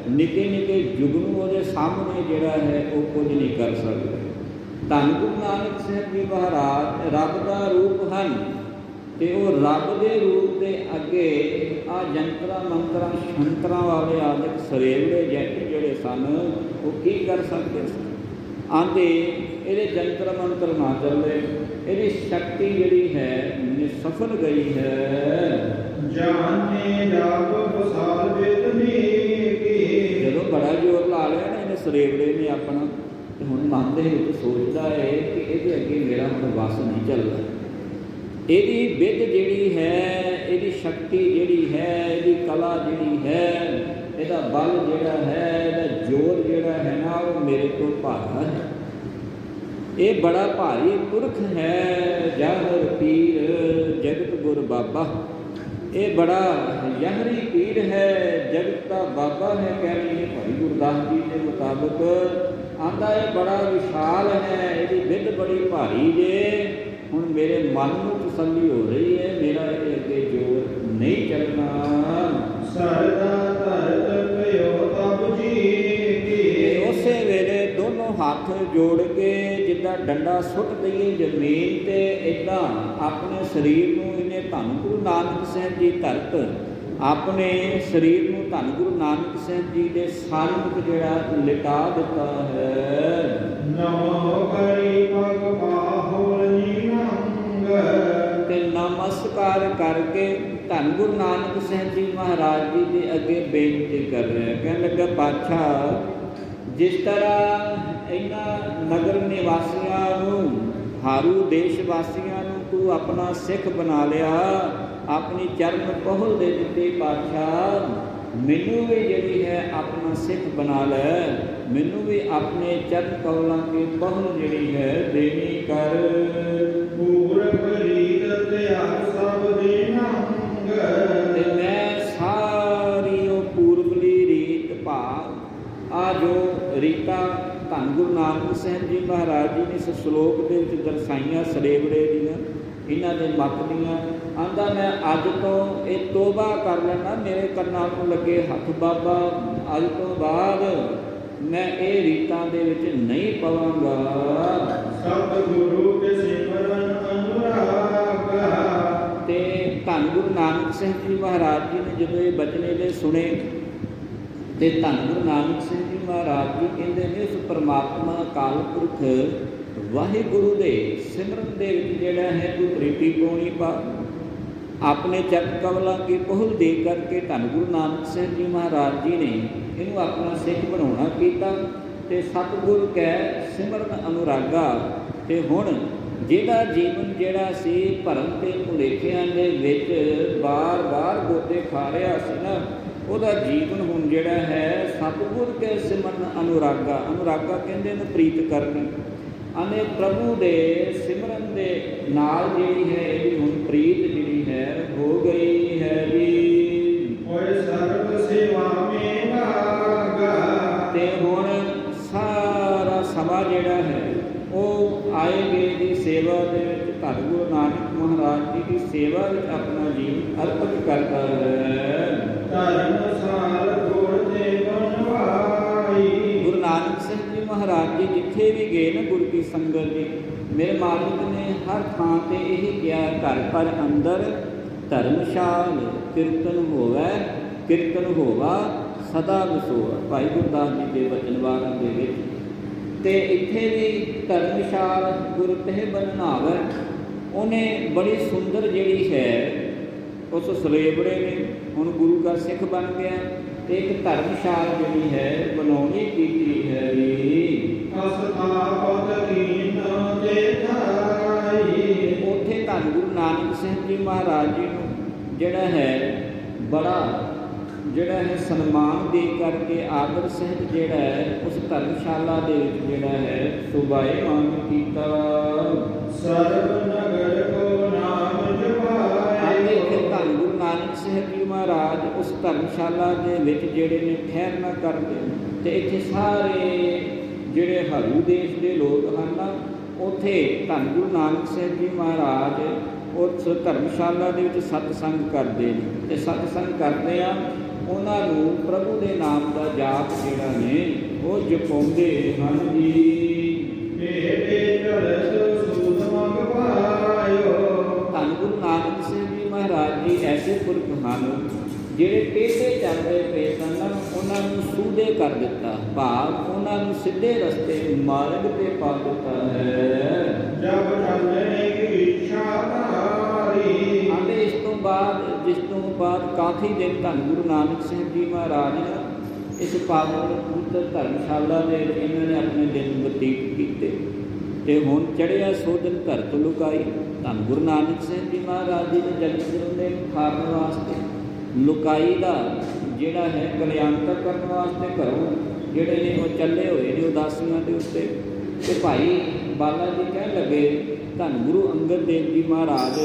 ਨਿੱਕੇ ਨਿੱਕੇ ਜੁਗਨੂ ਉਹਦੇ ਸਾਹਮਣੇ ਜਿਹੜਾ ਹੈ ਉਹ ਕੁਝ ਨਹੀਂ ਕਰ ਸਕਦੇ। ਧੰਨ ਗੁਰੂ ਨਾਨਕ ਸਾਹਿਬ ਜੀ ਮਹਾਰਾਜ ਰੱਬ ਦਾ ਰੂਪ ਹਨ ਤੇ ਉਹ ਰੱਬ ਦੇ ਰੂਪ ਦੇ ਅੱਗੇ ਆ ਜੰਤਰਾਂ ਮੰਤਰਾਂ ਸ਼ੰਤਰਾਂ ਵਾਲੇ ਆਦਿਕ ਸਰੇਵਲੇ ਜੈਟ ਜਿਹੜੇ ਸਨ ਉਹ ਕੀ ਕਰ ਸਕਦੇ ਸਨ। ਆਂਦੇ ਇਹਦੇ ਜੰਤਰ ਮੰਤਰ ਨਾ ਚੱਲੇ, ਇਹਦੀ ਸ਼ਕਤੀ ਜਿਹੜੀ ਹੈ ਸਫਲ ਗਈ ਹੈ। ਜਾਣੇ ਰੱਬ ਬਸਾਲ ਬੇਦਨੀ ਕੀ, ਜਦੋਂ ਬੜਾ ਜ਼ੋਰ ਲਾ ਲਿਆ ਨਾ ਇਹਨੇ ਸਰੇਵਲੇ ਨੇ ਆਪਣਾ, ਤੇ ਹੁਣ ਮਨ ਦੇ ਵਿੱਚ ਸੋਚਦਾ ਹੈ ਕਿ ਇਹਦੇ ਅੱਗੇ ਮੇਰਾ ਹੁਣ ਵਸ ਨਹੀਂ ਚੱਲਦਾ। ਇਹਦੀ ਵਿੱਧ ਜਿਹੜੀ ਹੈ, ਇਹਦੀ ਸ਼ਕਤੀ ਜਿਹੜੀ ਹੈ, ਇਹਦੀ ਕਲਾ ਜਿਹੜੀ ਹੈ, ਇਹਦਾ ਬਲ ਜਿਹੜਾ ਹੈ, ਇਹਦਾ ਜ਼ੋਰ ਜਿਹੜਾ ਹੈ ਨਾ ਉਹ ਮੇਰੇ ਤੋਂ ਭਾਰਾ ਹੈ। ਇਹ ਬੜਾ ਭਾਰੀ ਪੁਰਖ ਹੈ, ਜਹਰ ਪੀਰ ਜਗਤ ਗੁਰ ਬਾਬਾ। ਇਹ ਬੜਾ ਯਹਰੀ ਪੀਰ ਹੈ, ਜਗਤ ਦਾ ਬਾਬਾ ਹੈ। ਕਹਿ ਰਹੀ ਭਾਈ ਗੁਰਦਾਸ ਜੀ ਦੇ ਮੁਤਾਬਕ ਆਂਦਾ ਇਹ ਬੜਾ ਵਿਸ਼ਾਲ ਹੈ, ਇਹਦੀ ਵਿੱਧ ਬੜੀ ਭਾਰੀ ਜੇ। ਹੁਣ ਮੇਰੇ ਮਨ ਨੂੰ ਤਸੱਲੀ ਹੋ ਰਹੀ ਹੈ, ਮੇਰਾ ਇਹਦੇ ਅੱਗੇ ਜ਼ੋਰ ਨਹੀਂ ਚੱਲਣਾ। ਸਰਦਾ ਧਰਤ ਪਿਓ ਤਬ ਜੀ ਕੀ, ਉਸੇ ਵੇਲੇ ਦੋਨੋਂ ਹੱਥ ਜੋੜ ਕੇ ਜਿੱਦਾਂ ਡੰਡਾ ਸੁੱਟ ਦਈਏ ਜ਼ਮੀਨ ਤੇ, ਇੱਦਾਂ ਆਪਣੇ ਸਰੀਰ ਨੂੰ ਇਹਨੇ ਧੰਨ ਗੁਰੂ ਨਾਨਕ ਸਾਹਿਬ ਜੀ ਧਰਤ ਆਪਣੇ ਸਰੀਰ ਨੂੰ ਧੰਨ ਗੁਰੂ ਨਾਨਕ ਸਾਹਿਬ ਜੀ ਦੇ ਸਨਮੁਖ ਜਿਹੜਾ ਲਿਟਾ ਦਿੱਤਾ ਹੈ। ਨਮੋ ਕਰੀ ਪਗ ਪਾਹੁਲ ਨੀਨੰਗ, ਤੇ ਨਮਸਕਾਰ ਕਰਕੇ ਧੰਨ ਗੁਰੂ ਨਾਨਕ ਸਾਹਿਬ ਜੀ ਮਹਾਰਾਜ ਜੀ ਦੇ ਅੱਗੇ ਬੇਨਤੀ ਕਰ ਰਿਹਾ। ਕਹਿਣ ਲੱਗਾ ਪਾਤਸ਼ਾਹ, ਜਿਸ ਤਰ੍ਹਾਂ ਇਹਨਾਂ ਨਗਰ ਨਿਵਾਸੀਆਂ ਨੂੰ, ਹਾਰੂ ਦੇਸ਼ ਵਾਸੀਆਂ ਨੂੰ ਤੂੰ ਆਪਣਾ ਸਿੱਖ ਬਣਾ ਲਿਆ, ਆਪਣੀ ਚਰਨ ਪਹੁਲ ਦੇ ਦਿੱਤੀ, ਪਾਤਸ਼ਾਹ ਮੈਨੂੰ ਵੀ ਜਿਹੜੀ ਹੈ ਆਪਣਾ ਸਿੱਖ ਬਣਾ ਲੈ, ਮੈਨੂੰ ਵੀ ਆਪਣੇ ਚਰਨ ਕਮਲਾਂ ਦੀ ਪਹੁਲ ਜਿਹੜੀ ਹੈ ਦੇਣੀ ਕਰ। ਪੂਰਬ ਰੀਤ ਤਿਆਗ ਸਭ ਦੇ ਨੰਗ, ਤੇ ਮੈਂ ਸਾਰੀ ਉਹ ਪੂਰਬਲੀ ਰੀਤ ਭਾਵ ਆ ਜੋ ਰੀਤਾਂ ਧੰਨ ਗੁਰੂ ਨਾਨਕ ਸਾਹਿਬ ਜੀ ਮਹਾਰਾਜ ਜੀ ਨੇ ਇਸ ਸ਼ਲੋਕ ਦੇ ਵਿੱਚ ਦਰਸਾਈਆਂ ਸਰੇਵੜੇ ਦੀਆਂ, ਇਹਨਾਂ ਦੇ ਮੱਤ ਦੀਆਂ, ਆਂਦਾ ਮੈਂ ਅੱਜ ਤੋਂ ਇਹ ਤੋਬਾ ਕਰ ਲੈਣਾ, ਮੇਰੇ ਕੰਨਾਂ ਨੂੰ ਲੱਗੇ ਹੱਥ ਬਾਬਾ, ਅੱਜ ਤੋਂ ਬਾਅਦ ਮੈਂ ਇਹ ਰੀਤਾਂ ਦੇ ਵਿੱਚ ਨਹੀਂ ਪਵਾਂਗਾ। ਸਤਿਗੁਰੂ ਕੇ ਸਿਮਰਨ ਅਨੁਰਾਗ, ਤੇ ਧੰਨ ਗੁਰੂ ਨਾਨਕ ਸਾਹਿਬ ਜੀ ਮਹਾਰਾਜ ਜੀ ਨੇ ਜਦੋਂ ਇਹ ਬਚਨ ਇਹਦੇ ਸੁਣੇ ਤੇ ਧੰਨ ਗੁਰੂ ਨਾਨਕ ਸਾਹਿਬ ਜੀ ਮਹਾਰਾਜ ਜੀ ਕਹਿੰਦੇ ਨੇ ਉਸ ਪਰਮਾਤਮਾ ਅਕਾਲ ਪੁਰਖ ਵਾਹਿਗੁਰੂ ਦੇ ਸਿਮਰਨ ਦੇ ਵਿੱਚ ਜਿਹੜਾ ਹੈ ਤੂੰ ਪ੍ਰੀਤੀ ਪਾਉਣੀ ਪਾ। ਆਪਣੇ ਚਰਨ ਕਮਲਾਂ ਕੀ ਪਹੁਲ ਦੇ ਕਰਕੇ ਧੰਨ ਗੁਰੂ ਨਾਨਕ ਸਾਹਿਬ ਜੀ ਮਹਾਰਾਜ ਜੀ ਨੇ ਇਹਨੂੰ ਆਪਣਾ ਸਿੱਖ ਬਣਾਉਣਾ ਕੀਤਾ ਤੇ ਸਤਿਗੁਰ ਕਹਿ ਸਿਮਰਨ ਅਨੁਰਾਗਾ। ਤੇ ਹੁਣ ਜਿਹਦਾ ਜੀਵਨ ਜਿਹੜਾ ਸੀ ਭਰਮ ਤੇ ਭੁਲੇਖਿਆਂ ਦੇ ਵਿੱਚ ਬਾਰ-ਬਾਰ ਗੋਤੇ ਖਾ ਰਿਹਾ ਸੀ ਨਾ, ਉਹਦਾ ਜੀਵਨ ਹੁਣ ਜਿਹੜਾ ਹੈ ਸਤਿਗੁਰ ਕੇ ਸਿਮਰਨ ਅਨੁਰਾਗਾ। ਅਨੁਰਾਗਾ ਕਹਿੰਦੇ ਨੇ ਪ੍ਰੀਤ ਕਰਨੀ। ਅਨੇ ਪ੍ਰਭੂ ਦੇ ਸਿਮਰਨ ਦੇ ਨਾਲ ਜਿਹੜੀ ਹੈ ਇਹਦੀ ਹੁਣ ਪ੍ਰੀਤ ਜਿਹੜੀ ਹੈ ਹੋ ਗਈ ਹੈ ਜੀ। ਹੋਏ ਸਰਬ ਸੇਵਾ ਮੇ ਲਾਗਾ, ਤੇ ਹੁਣ ਸਾਰਾ ਸਮਾਂ ਜਿਹੜਾ ਹੈ ਉਹ ਆਏਗੇ ਦੀ ਸੇਵਾ ਦੇ ਵਿੱਚ ਧੰਨ ਗੁਰੂ ਨਾਨਕ ਮਹਾਰਾਜ ਜੀ ਦੀ ਸੇਵਾ ਵਿੱਚ ਆਪਣਾ ਜੀਵਨ ਅਰਪਿਤ ਕਰਦਾ ਹੈ। ਧਰਮਸਾਲ ਗੁਰ ਦੇ ਬਣਵਾਈ, ਗੁਰੂ ਨਾਨਕ ਸਾਹਿਬ ਜੀ ਮਹਾਰਾਜ ਜੀ ਜਿੱਥੇ ਵੀ ਗਏ ਨਾ ਗੁਰ ਕੀ ਸੰਗਤ ਜੀ, ਮੇਰੇ ਮਾਲਿਕ ਨੇ ਹਰ ਥਾਂ ਤੇ ਇਹ ਕਿਹਾ ਘਰ ਪਰ ਅੰਦਰ ਧਰਮਸ਼ਾਲ ਕੀਰਤਨ ਹੋਵੇ, ਕੀਰਤਨ ਹੋਵਾ ਸਦਾ ਵਿਸੋਆ। ਭਾਈ ਗੁਰਦਾਸ ਜੀ ਦੇ ਬਚਨਵਾਰਾਂ ਦੇ ਵਿੱਚ ਤੇ ਇੱਥੇ ਵੀ ਧਰਮਸ਼ਾਲ ਗੁਰ ਤਹਿ ਬਣਾਵੇ। ਉਹਨੇ ਬੜੀ ਸੁੰਦਰ ਜਿਹੜੀ ਹੈ ਉਸ ਸਰੇਵੜੇ ਨੇ ਹੁਣ ਗੁਰੂ ਦਾ ਸਿੱਖ ਬਣ ਗਿਆ ਤੇ ਇੱਕ ਧਰਮਸ਼ਾਲ ਜਿਹੜੀ ਹੈ ਬਣਾਉਣੀ ਕੀਤੀ ਹੈ ਜੀ। ਅਸਥਾਪਤ ਕੀਨ ਦੇ ਥਾਈ, ਉੱਥੇ ਧੰਨ ਗੁਰੂ ਨਾਨਕ ਸਾਹਿਬ ਜੀ ਮਹਾਰਾਜ ਜੀ ਨੂੰ ਜਿਹੜਾ ਹੈ ਬੜਾ ਜਿਹੜਾ ਹੈ ਸਨਮਾਨ ਦੇ ਕਰਕੇ ਆਦਰ ਸਹਿਤ ਜਿਹੜਾ ਹੈ ਉਸ ਧਰਮਸ਼ਾਲਾ ਦੇ ਵਿੱਚ ਜਿਹੜਾ ਹੈ ਸੁਭਾਏਮਾਨ ਕੀਤਾ। ਸਰਬ ਨਗਰ ਕੋ ਨਾਮ ਜਪਾਏ, ਧੰਨ ਗੁਰੂ ਨਾਨਕ ਸਾਹਿਬ ਜੀ ਮਹਾਰਾਜ ਉਸ ਧਰਮਸ਼ਾਲਾ ਦੇ ਵਿੱਚ ਜਿਹੜੇ ਨੇ ਠਹਿਰਨਾ ਕਰਦੇ ਤੇ ਇੱਥੇ ਸਾਰੇ ਜਿਹੜੇ ਹਾਰੂ ਦੇਸ਼ ਦੇ ਲੋਕ ਹਨ ਉੱਥੇ ਧੰਨ ਗੁਰੂ ਨਾਨਕ ਸਾਹਿਬ ਜੀ ਮਹਾਰਾਜ ਉਸ ਧਰਮਸ਼ਾਲਾ ਦੇ ਵਿੱਚ ਸਤਸੰਗ ਕਰਦੇ ਨੇ ਤੇ ਸਤਸੰਗ ਕਰਦੇ ਆ ਉਹਨਾਂ ਨੂੰ ਪ੍ਰਭੂ ਦੇ ਨਾਮ ਦਾ ਜਾਪ ਜਿਹੜਾ ਨੇ ਉਹ ਜਪਾਉਂਦੇ ਹਨ ਜੀ। ਧੰਨ ਗੁਰੂ ਨਾਨਕ ਸਿੰਘ ਜੀ ਮਹਾਰਾਜ ਜੀ ਐਸੇ ਪੁਰਖ ਹਨ ਜਿਹੜੇ ਟੇਢੇ ਚੱਲਦੇ ਪਏ ਸਨ ਉਹਨਾਂ ਨੂੰ ਸੂਧੇ ਕਰ ਦਿੱਤਾ, ਭਾਵ ਉਹਨਾਂ ਨੂੰ ਸਿੱਧੇ ਰਸਤੇ ਮਾਰਗ ਤੇ ਪਾ ਦਿੱਤਾ ਹੈ। ਆਂਦੇ ਇਸ ਤੋਂ ਬਾਅਦ ਕਾਫੀ ਦਿਨ ਧੰਨ ਗੁਰੂ ਨਾਨਕ ਸਿੰਘ ਜੀ ਮਹਾਰਾਜ ਨੇ ਇਸ ਪਾਵਨ ਪਵਿੱਤਰ ਧਰਮਸ਼ਾਲਾ ਦੇ ਇਹਨਾਂ ਨੇ ਆਪਣੇ ਦਿਨ ਬਤੀਤ ਕੀਤੇ ਤੇ ਹੁਣ ਚੜ੍ਹਿਆ ਸੋਧਨ ਧਰਤ ਲੁਕਾਈ। ਧੰਨ ਗੁਰੂ ਨਾਨਕ ਸਿੰਘ ਜੀ ਮਹਾਰਾਜ ਜੀ ਦੇ ਜਨਮ ਦਿਨ ਦੇ ਖਾਣ ਵਾਸਤੇ ਲੁਕਾਈ ਦਾ ਜਿਹੜਾ ਹੈ ਕਲਿਆਣਤਾ ਕਰਨ ਵਾਸਤੇ ਘਰੋਂ ਜਿਹੜੇ ਨੇ ਉਹ ਚੱਲੇ ਹੋਏ ਨੇ ਉਦਾਸੀਆਂ ਦੇ ਉੱਤੇ। ਤੇ ਭਾਈ ਬਾਲਾ ਜੀ ਕਹਿਣ ਲੱਗੇ ਧੰਨ ਗੁਰੂ ਅੰਗਦ ਦੇਵ ਜੀ ਮਹਾਰਾਜ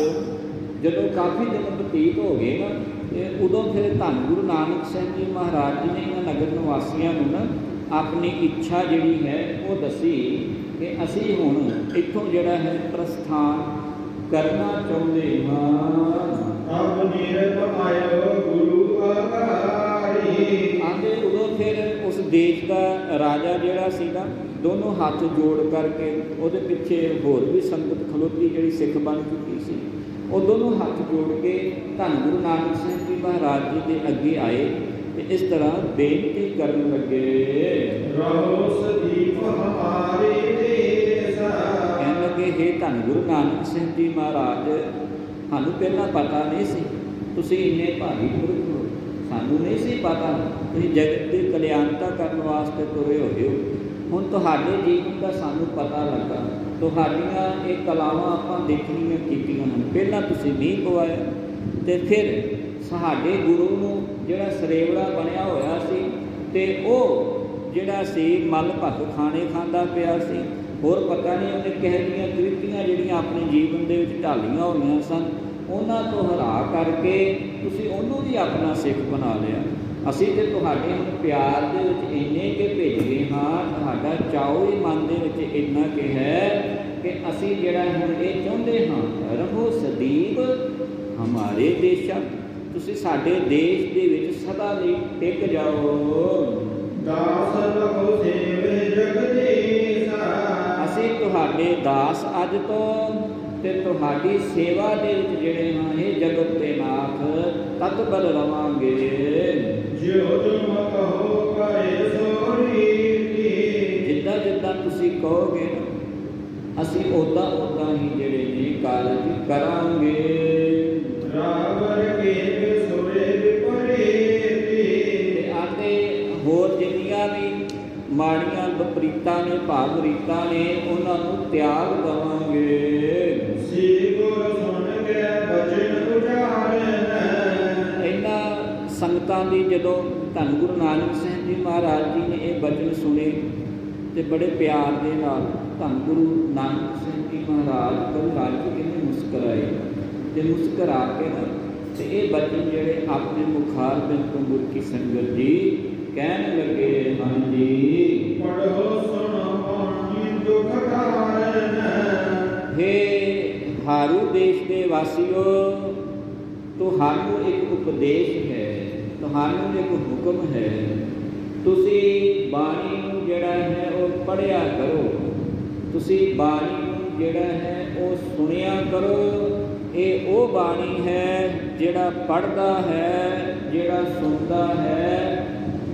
ਜਦੋਂ ਕਾਫੀ ਦਿਨ ਬਤੀਤ ਹੋ ਗਏ ਨਾ ਤੇ ਉਦੋਂ ਫਿਰ ਧੰਨ ਗੁਰੂ ਨਾਨਕ ਸਿੰਘ ਜੀ ਮਹਾਰਾਜ ਜੀ ਨੇ ਇਹਨਾਂ ਨਗਰ ਨਿਵਾਸੀਆਂ ਨੂੰ ਨਾ ਆਪਣੀ ਇੱਛਾ ਜਿਹੜੀ ਹੈ ਉਹ ਦੱਸੀ ਕਿ ਅਸੀਂ ਹੁਣ ਇੱਥੋਂ ਜਿਹੜਾ ਹੈ ਪ੍ਰਸਥਾਨ ਕਰਨਾ ਚਾਹੁੰਦੇ ਹਾਂ। ਆਂਦੇ ਉਦੋਂ ਫਿਰ ਉਸ ਦੇਸ਼ ਦਾ ਰਾਜਾ ਜਿਹੜਾ ਸੀ ਨਾ ਦੋਨੋਂ ਹੱਥ ਜੋੜ ਕਰਕੇ ਉਹਦੇ ਪਿੱਛੇ ਹੋਰ ਵੀ ਸੰਗਤ ਖਲੋਤੀ ਜਿਹੜੀ ਸਿੱਖ ਬਣ ਚੁੱਕੀ ਸੀ ਉਹ ਦੋਨੋਂ ਹੱਥ ਜੋੜ ਕੇ ਧੰਨ ਗੁਰੂ ਨਾਨਕ ਸਿੰਘ ਜੀ ਮਹਾਰਾਜ ਜੀ ਦੇ ਅੱਗੇ ਆਏ ਤੇ ਇਸ ਤਰ੍ਹਾਂ ਬੇਨਤੀ ਕਰਨ ਲੱਗੇ। ਕਹਿਣ ਲੱਗੇ ਹੇ ਧੰਨ ਗੁਰੂ ਨਾਨਕ ਸਿੰਘ ਜੀ ਮਹਾਰਾਜ ਸਾਨੂੰ ਪਹਿਲਾਂ ਪਤਾ ਨਹੀਂ ਸੀ ਤੁਸੀਂ ਇੰਨੇ ਭਾਰੀ ਪੁਰਖ ਹੋ, ਸਾਨੂੰ ਨਹੀਂ ਸੀ ਪਤਾ ਤੁਸੀਂ ਜਗਤ ਦੀ ਕਲਿਆਣਤਾ ਕਰਨ ਵਾਸਤੇ ਤੁਰੇ ਹੋਏ ਹੋ। ਹੁਣ ਤੁਹਾਡੇ ਜੀਵਨ ਦਾ ਸਾਨੂੰ ਪਤਾ ਲੱਗਾ, ਤੁਹਾਡੀਆਂ ਇਹ ਕਲਾਵਾਂ ਆਪਾਂ ਦੇਖਣੀਆਂ ਕੀਤੀਆਂ ਹਨ। ਪਹਿਲਾਂ ਤੁਸੀਂ ਮੀਂਹ ਪਵਾਇਆ ਤੇ ਫਿਰ ਸਾਡੇ ਗੁਰੂ ਨੂੰ ਜਿਹੜਾ ਸਰੇਵੜਾ ਬਣਿਆ ਹੋਇਆ ਸੀ ਤੇ ਉਹ ਜਿਹੜਾ ਸੀ ਮਲ ਭੱਖ ਖਾਣੇ ਖਾਂਦਾ ਪਿਆ ਸੀ, ਹੋਰ ਪਤਾ ਨਹੀਂ ਉਹਨੇ ਕਿਹੋ ਜਿਹੀਆਂ ਕ੍ਰਿਤੀਆਂ ਜਿਹੜੀਆਂ ਆਪਣੇ ਜੀਵਨ ਦੇ ਵਿੱਚ ਢਾਲੀਆਂ ਹੋਈਆਂ ਸਨ ਉਹਨਾਂ ਤੋਂ ਹਰਾ ਕਰਕੇ ਤੁਸੀਂ ਉਹਨੂੰ ਵੀ ਆਪਣਾ ਸਿੱਖ ਬਣਾ ਲਿਆ। ਅਸੀਂ ਤੇ ਤੁਹਾਡੇ ਹੁਣ ਪਿਆਰ ਦੇ ਵਿੱਚ ਇੰਨੇ ਕਿ ਭਿੱਜ ਗਏ ਹਾਂ, ਤੁਹਾਡਾ ਚਾਉ ਹੀ ਮਨ ਦੇ ਵਿੱਚ ਇੰਨਾ ਕਿ ਹੈ ਕਿ ਅਸੀਂ ਜਿਹੜਾ ਹੁਣ ਇਹ ਚਾਹੁੰਦੇ ਹਾਂ ਰਹੋ ਸਦੀਵ ਹਮਾਰੇ ਦੇਸ਼ਾ, ਤੁਸੀਂ ਸਾਡੇ ਦੇਸ਼ ਦੇ ਵਿੱਚ ਸਦਾ ਲਈ ਟਿਕ ਜਾਓ। ਅਸੀਂ ਤੁਹਾਡੇ ਦਾਸ ਅੱਜ ਤੋਂ ਤੇ ਤੁਹਾਡੀ ਸੇਵਾ ਦੇ ਵਿੱਚ ਜਿਹੜੇ ਹਾਂ ਇਹ ਜਗਤ ਦੇ ਨਾਥ ਤਤਪਰ ਰਵਾਂਗੇ। ਜਿੱਦਾਂ ਜਿੱਦਾਂ ਤੁਸੀਂ ਕਹੋਗੇ ਅਸੀਂ ਉੱਦਾਂ ਉੱਦਾਂ ਹੀ ਜਿਹੜੇ ਨੇ ਕਾਰਜ ਕਰਾਂਗੇ। ਤੇ ਆਤੇ ਹੋਰ ਜਿੰਨੀਆਂ ਵੀ ਮਾੜੀਆਂ ਵਿਪਰੀਤਾਂ ਨੇ ਭਾਵ ਰੀਤਾਂ ਨੇ ਉਹਨਾਂ ਨੂੰ ਤਿਆਗ ਦੇਵਾਂਗੇ। ਇਹਨਾਂ ਸੰਗਤਾਂ ਦੀ ਜਦੋਂ ਧੰਨ ਗੁਰੂ ਨਾਨਕ ਸਿੰਘ ਜੀ ਮਹਾਰਾਜ ਜੀ ਨੇ ਇਹ ਬਚਨ ਸੁਣੇ ਤੇ ਬੜੇ ਪਿਆਰ ਦੇ ਨਾਲ ਧੰਨ ਗੁਰੂ ਨਾਨਕ ਸਿੰਘ ਜੀ ਮਹਾਰਾਜ ਗੁਰੂ ਰਾਜ ਜੀ ਕਿੰਨੇ ਮੁਸਕਰਾਏ ਤੇ ਮੁਸਕਰਾ ਕੇ ਨਾ ਤੇ ਇਹ ਬਚਨ ਜਿਹੜੇ ਆਪਣੇ ਮੁਖਾਰ ਬਿਨ ਤੋਂ ਗੁਰਕੀ ਸੰਗਤ ਜੀ ਕਹਿਣ ਲੱਗੇ ਹਨ ਜੀ। ਪੜ੍ਹੋ ਸੁਣੋ ਬਾਣੀ ਦੁਖ ਕਾਰਨ। ਹੇ ਹਾਰੂ ਦੇਸ਼ ਦੇ ਵਾਸੀਓ ਤੁਹਾਨੂੰ ਇੱਕ ਉਪਦੇਸ਼ ਹੈ, ਤੁਹਾਨੂੰ ਇੱਕ ਹੁਕਮ ਹੈ, ਤੁਸੀਂ ਬਾਣੀ ਨੂੰ ਜਿਹੜਾ ਹੈ ਉਹ ਪੜ੍ਹਿਆ ਕਰੋ, ਤੁਸੀਂ ਬਾਣੀ ਨੂੰ ਜਿਹੜਾ ਹੈ ਉਹ ਸੁਣਿਆ ਕਰੋ। ਇਹ ਉਹ ਬਾਣੀ ਹੈ ਜਿਹੜਾ ਪੜ੍ਹਦਾ ਹੈ, ਜਿਹੜਾ ਸੁਣਦਾ ਹੈ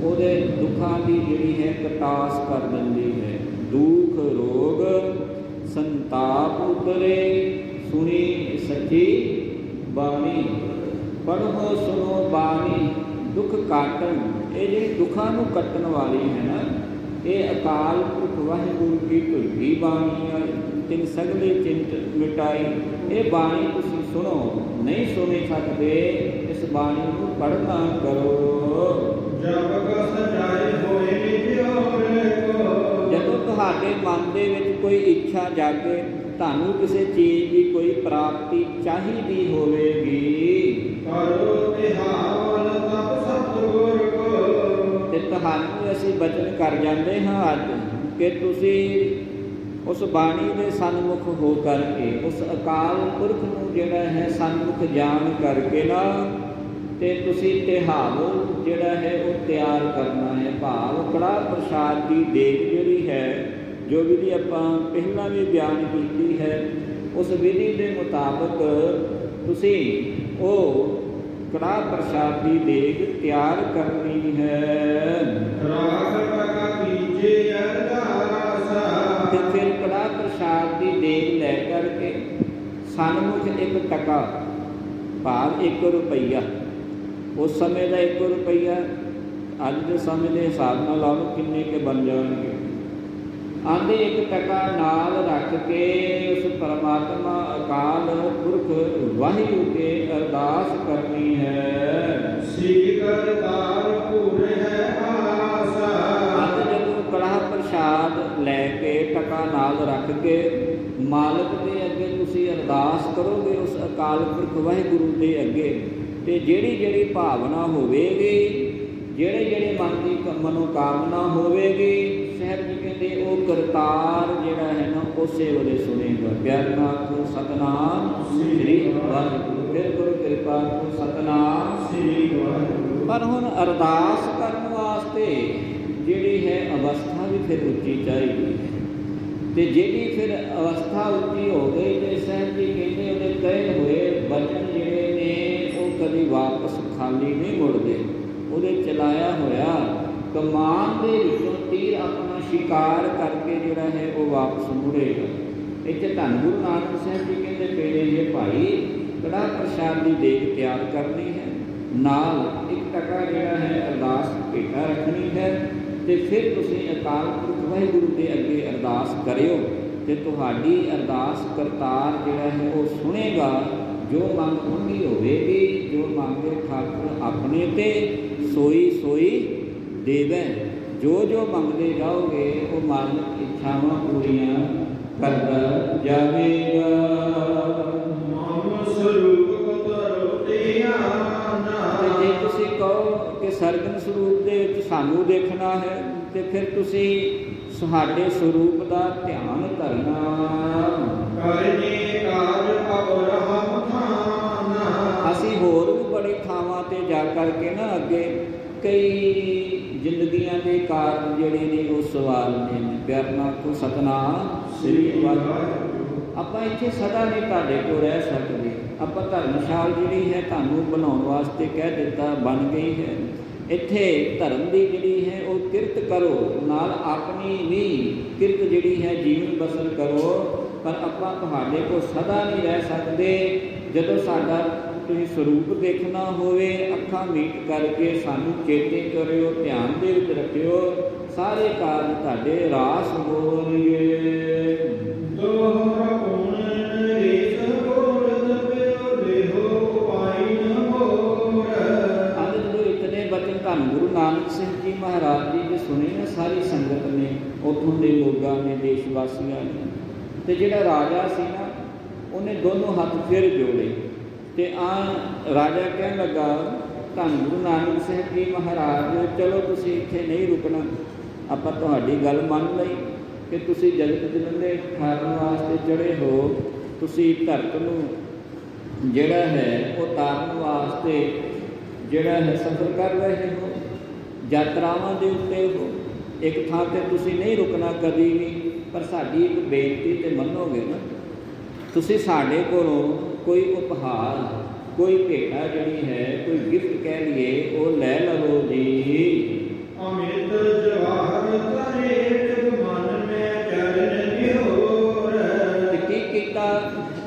ਉਹਦੇ ਦੁੱਖਾਂ ਦੀ ਜਿਹੜੀ ਹੈ ਕਟਾਸ ਕਰ ਦਿੰਦੀ ਹੈ। ਦੁੱਖ ਰੋਗ ਸੰਤਾਪ ਉਤਰੇ ਸੁਣੀ ਸੱਚੀ ਬਾਣੀ। ਪੜ੍ਹੋ ਸੁਣੋ ਬਾਣੀ ਦੁੱਖ ਕਾਟਣ। ਇਹ ਜਿਹੜੀ ਦੁੱਖਾਂ ਨੂੰ ਕੱਟਣ ਵਾਲੀ ਹੈ ਨਾ ਇਹ ਅਕਾਲ ਪੁਰਖ ਵਾਹਿਗੁਰੂ ਦੀ ਧੁਰੀ ਬਾਣੀ ਹੈ। ਤਿੰਨ ਸਗਲੇ ਚਿੰਤ ਮਿਟਾਈ। ਇਹ ਬਾਣੀ ਤੁਸੀਂ ਸੁਣੋ, ਨਹੀਂ ਸੁਣ ਸਕਦੇ ਇਸ ਬਾਣੀ ਨੂੰ ਪੜ੍ਹਨਾ ਕਰੋ। ਜਦੋਂ ਤੁਹਾਡੇ ਮਨ ਦੇ ਵਿੱਚ ਕੋਈ ਇੱਛਾ ਜਾਗੇ, ਤੁਹਾਨੂੰ ਕਿਸੇ ਚੀਜ਼ ਦੀ ਕੋਈ ਪ੍ਰਾਪਤੀ ਚਾਹੀਦੀ ਹੋਵੇਗੀ ਤੇ ਤੁਹਾਨੂੰ ਅਸੀਂ ਬਚਨ ਕਰ ਜਾਂਦੇ ਹਾਂ ਅੱਜ ਕਿ ਤੁਸੀਂ ਉਸ ਬਾਣੀ ਦੇ ਸਨਮੁਖ ਹੋ ਕਰਕੇ ਉਸ ਅਕਾਲ ਪੁਰਖ ਨੂੰ ਜਿਹੜਾ ਹੈ ਸਨਮੁਖ ਜਾਣ ਕਰਕੇ ਨਾ ਤੇ ਤੁਸੀਂ ਤਿਹਾਵ ਜਿਹੜਾ ਹੈ ਉਹ ਤਿਆਰ ਕਰਨਾ ਹੈ। ਭਾਵ ਕੜਾਹ ਪ੍ਰਸ਼ਾਦ ਦੀ ਦੇਗ ਜਿਹੜੀ ਹੈ, ਜੋ ਵਿਧੀ ਆਪਾਂ ਪਹਿਲਾਂ ਵੀ ਬਿਆਨ ਕੀਤੀ ਹੈ, ਉਸ ਵਿਧੀ ਦੇ ਮੁਤਾਬਕ ਤੁਸੀਂ ਉਹ ਕੜਾਹ ਪ੍ਰਸ਼ਾਦ ਦੀ ਦੇਗ ਤਿਆਰ ਕਰਨੀ ਹੈ। ਤੇ ਫਿਰ ਕੜਾਹ ਪ੍ਰਸ਼ਾਦ ਦੀ ਦੇਗ ਲੈ ਕਰਕੇ ਸਨਮੁਖ 1 ਟਕਾ ਭਾਵ 1 ਰੁਪਈਆ, ਉਸ ਸਮੇਂ ਦਾ 1 ਰੁਪਈਆ ਅੱਜ ਦੇ ਸਮੇਂ ਦੇ ਹਿਸਾਬ ਨਾਲ ਲਾ ਲਓ ਕਿੰਨੇ ਕੇ ਬਣ ਜਾਣਗੇ। ਆਂਦੇ 1 ਟਕਾ ਨਾਲ ਰੱਖ ਕੇ ਉਸ ਪਰਮਾਤਮਾ ਅਕਾਲ ਪੁਰਖ ਵਾਹਿਗੁਰੂ ਕੇ ਅਰਦਾਸ ਕਰਨੀ ਹੈ। ਸ੍ਰੀ ਕਰਤਾਰ ਪੁਰ ਹੈ ਆਸਾ। ਅੱਜ ਜਦੋਂ ਕੜਾਹ ਪ੍ਰਸ਼ਾਦ ਲੈ ਕੇ ਟਕਾ ਨਾਲ ਰੱਖ ਕੇ ਮਾਲਕ ਦੇ ਅੱਗੇ ਤੁਸੀਂ ਅਰਦਾਸ ਕਰੋਗੇ, ਉਸ ਅਕਾਲ ਪੁਰਖ ਵਾਹਿਗੁਰੂ ਦੇ ਅੱਗੇ, ਤੇ ਜਿਹੜੀ ਜਿਹੜੀ ਭਾਵਨਾ ਹੋਵੇਗੀ, ਜਿਹੜੇ ਜਿਹੜੇ ਮਨ ਦੀ ਮਨੋਕਾਮਨਾ ਹੋਵੇਗੀ, ਸਾਹਿਬ ਜੀ ਕਹਿੰਦੇ ਉਹ ਕਰਤਾਰ ਜਿਹੜਾ ਹੈ ਨਾ ਉਸੇ ਵੇਲੇ ਸੁਣੇਗਾ। ਪਿਆਰ ਨਾਲ ਕੋ ਸਤਨਾਮ ਸ੍ਰੀ ਵਾਹਿਗੁਰੂ। ਫਿਰ ਗੁਰੂ ਕਿਰਪਾ ਕੋ ਸਤਨਾਮ ਸ੍ਰੀ ਵਾਹਿਗੁਰੂ। ਪਰ ਹੁਣ ਅਰਦਾਸ ਕਰਨ ਵਾਸਤੇ ਜਿਹੜੀ ਹੈ ਅਵਸਥਾ ਵੀ ਫਿਰ ਉੱਚੀ ਚਾਹੀਦੀ ਹੈ, ਤੇ ਜਿਹੜੀ ਫਿਰ ਅਵਸਥਾ ਉੱਚੀ ਹੋ ਗਈ ਤੇ ਸਾਹਿਬ ਜੀ ਕਹਿੰਦੇ ਉਹਦੇ ਕਹੇ ਹੋਏ ਬਚਨ ਜਿਹੜੇ ਨੇ ਉਹ ਕਦੀ ਵਾਪਸ ਖਾਲੀ ਨਹੀਂ ਮੁੜਦੇ। ਉਹਦੇ ਚਲਾਇਆ ਹੋਇਆ ਕਮਾਨ ਦੇ ਵਿੱਚੋਂ ਤੀਰ ਆਪਣਾ ਸ਼ਿਕਾਰ ਕਰਕੇ ਜਿਹੜਾ ਹੈ ਉਹ ਵਾਪਸ ਮੁੜੇਗਾ। ਇੱਥੇ ਧੰਨ ਗੁਰੂ ਨਾਨਕ ਸਾਹਿਬ ਜੀ ਕਹਿੰਦੇ ਪਏ ਜੇ ਭਾਈ ਕੜਾਹ ਪ੍ਰਸ਼ਾਦ ਦੀ ਦੇਗ ਤਿਆਰ ਕਰਨੀ ਹੈ, ਨਾਲ 1 ਟਕਾ ਜਿਹੜਾ ਹੈ ਅਰਦਾਸ ਭੇਟਾ ਰੱਖਣੀ ਹੈ, ਤੇ ਫਿਰ ਤੁਸੀਂ ਅਕਾਲ ਪੁਰਖ ਵਾਹਿਗੁਰੂ ਦੇ ਅੱਗੇ ਅਰਦਾਸ ਕਰਿਓ, ਤੇ ਤੁਹਾਡੀ ਅਰਦਾਸ ਕਰਤਾਰ ਜਿਹੜਾ ਹੈ ਉਹ ਸੁਣੇਗਾ। ਜੋ ਮੰਗ ਮੰਗੀ ਹੋਵੇਗੀ, ਜੋ ਮੰਗੇ ਠਾਕੁਰ ਆਪਣੇ ਤੇ ਸੋਈ ਸੋਈ ਦੇਵੈ। ਜੋ ਜੋ ਮੰਗਦੇ ਜਾਓਗੇ ਉਹ ਮਾਨਕ ਇੱਛਾਵਾਂ ਪੂਰੀਆਂ ਕਰਦਾ ਜਾਵੇਗਾ। ਮਨ ਸਰੂਪ ਤਰੋ ਧਿਆਨ। ਜੇ ਤੁਸੀਂ ਕਹੋ ਕਿ ਸਰਗਨ ਸਰੂਪ ਦੇ ਵਿੱਚ ਸਾਨੂੰ ਦੇਖਣਾ ਹੈ, ਤੇ ਫਿਰ ਤੁਸੀਂ ਸਾਡੇ ਸਰੂਪ ਦਾ ਧਿਆਨ ਕਰਨਾ। ਕਰਨੇ ਕਾਜ ਅਵਰ ਹਮ ਥਾਨਾ। ਅਸੀਂ ਹੋਰ ਵੀ ਬੜੀ ਥਾਵਾਂ ਤੇ ਜਾ ਕਰਕੇ ਨਾ ਅੱਗੇ ਕਈ ਜ਼ਿੰਦਗੀਆਂ ਦੇ ਕਾਰਨ ਜਿਹੜੇ ਨੇ ਉਹ ਸਵਾਲਦੇ ਨੇ। ਪਿਆਰ ਨਾਲ ਕੋ ਸਤਨਾਮ ਸ੍ਰੀ ਵਾਹਿਗੁਰੂ। ਆਪਾਂ ਇੱਥੇ ਸਦਾ ਨਹੀਂ ਤੁਹਾਡੇ ਕੋਲ ਰਹਿ ਸਕਦੇ। ਆਪਾਂ ਧਰਮਸ਼ਾਲ ਜਿਹੜੀ ਹੈ ਤੁਹਾਨੂੰ ਬਣਾਉਣ ਵਾਸਤੇ ਕਹਿ ਦਿੱਤਾ, ਬਣ ਗਈ ਹੈ। ਇੱਥੇ ਧਰਮ ਦੀ ਜਿਹੜੀ ਹੈ ਉਹ ਕਿਰਤ ਕਰੋ, ਨਾਲ ਆਪਣੀ ਵੀ ਕਿਰਤ ਜਿਹੜੀ ਹੈ ਜੀਵਨ ਬਸਰ ਕਰੋ। ਪਰ ਆਪਾਂ ਤੁਹਾਡੇ ਕੋਲ ਸਦਾ ਨਹੀਂ ਰਹਿ ਸਕਦੇ। ਜਦੋਂ ਸਾਡਾ ਤੁਸੀਂ ਸਰੂਪ ਦੇਖਣਾ ਹੋਵੇ, ਅੱਖਾਂ ਮੀਟ ਕਰਕੇ ਸਾਨੂੰ ਚੇਤੇ ਕਰਿਓ, ਧਿਆਨ ਦੇ ਵਿੱਚ ਰੱਖਿਓ, ਸਾਰੇ ਕਾਰਜ ਤੁਹਾਡੇ ਰਾਸ ਹੋਣਗੇ। ਦੋਹਰਾ ਗੁਣ ਰੇਸ ਗੋਰਦ ਪਿਓ ਦੇਹੋ ਪਾਈ ਨ ਮੋਰ। ਅੱਜ ਜਦੋਂ ਇਤਨੇ ਬਚਨ ਧੰਨ ਗੁਰੂ ਨਾਨਕ ਸਾਹਿਬ ਜੀ ਮਹਾਰਾਜ ਜੀ ਦੇ ਸੁਣੇ ਨਾ ਸਾਰੀ ਸੰਗਤ ਨੇ, ਉੱਥੋਂ ਦੇ ਲੋਕਾਂ ਨੇ, ਦੇਸ਼ ਵਾਸੀਆਂ ਨੇ, ਤੇ ਜਿਹੜਾ ਰਾਜਾ ਸੀ ਨਾ ਉਹਨੇ ਦੋਨੋਂ ਹੱਥ ਫਿਰ ਜੋੜੇ, ਤੇ ਰਾਜਾ ਕਹਿਣ ਲੱਗਾ ਧੰਨ ਗੁਰੂ ਨਾਨਕ ਸਾਹਿਬ ਜੀ ਮਹਾਰਾਜ, ਚਲੋ ਤੁਸੀਂ ਇੱਥੇ ਨਹੀਂ ਰੁਕਣਾ, ਆਪਾਂ ਤੁਹਾਡੀ ਗੱਲ ਮੰਨ ਲਈ ਕਿ ਤੁਸੀਂ ਜਗਤ ਜਨੰਦੇ ਠਾਰਨ ਵਾਸਤੇ ਚੜ੍ਹੇ ਹੋ, ਤੁਸੀਂ ਧਰਤ ਨੂੰ ਜਿਹੜਾ ਹੈ ਉਹ ਤਾਰਨ ਵਾਸਤੇ ਜਿਹੜਾ ਹੈ ਸਫ਼ਰ ਕਰ ਰਹੇ ਹੋ, ਯਾਤਰਾਵਾਂ ਦੇ ਉੱਤੇ ਹੋ, ਇੱਕ ਥਾਂ 'ਤੇ ਤੁਸੀਂ ਨਹੀਂ ਰੁਕਣਾ ਕਦੀ ਵੀ। ਪਰ ਸਾਡੀ ਇੱਕ ਬੇਨਤੀ ਤੇ ਮੰਨੋਗੇ ਨਾ, ਤੁਸੀਂ ਸਾਡੇ ਕੋਲੋਂ ਕੋਈ ਉਪਹਾਰ, ਕੋਈ ਭੇਟਾ ਜਿਹੜੀ ਹੈ, ਕੋਈ ਗਿਫਟ ਕਹਿ ਲਈਏ, ਉਹ ਲੈ ਲਵੋ ਜੀ। ਅਮਿਤ ਜਵਾਹਰ ਤਰੇ ਮਨ ਮੈਂ ਚਰਨ ਦਿਓਰ। ਤੇ ਕੀ ਕੀਤਾ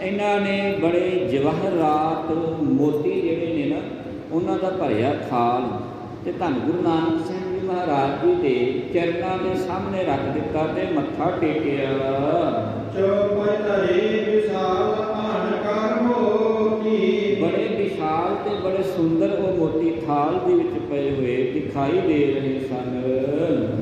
ਇਹਨਾਂ ਨੇ? ਬੜੇ ਜਵਾਹਰਾਤ ਮੋਤੀ ਜਿਹੜੇ ਨੇ ਨਾ ਉਹਨਾਂ ਦਾ ਭਰਿਆ ਥਾਲ, ਤੇ ਧੰਨ ਗੁਰੂ ਨਾਨਕ ਸਾਹਿਬ ਜੀ ਮਹਾਰਾਜ ਜੀ ਦੇ ਚਰਨਾਂ ਦੇ ਸਾਹਮਣੇ ਰੱਖ ਦਿੱਤਾ ਤੇ ਮੱਥਾ ਟੇਕਿਆ। ਚੌਪਈ ਧਰੇ ਵਿਸ਼ਾਲ ਆਨ ਕਰ ਮੋਤੀ। ਬੜੇ ਵਿਸ਼ਾਲ ਤੇ ਬੜੇ ਸੁੰਦਰ ਉਹ ਮੋਤੀ ਥਾਲ ਦੇ ਵਿੱਚ ਪਏ ਹੋਏ ਦਿਖਾਈ ਦੇ ਰਹੇ ਸਨ।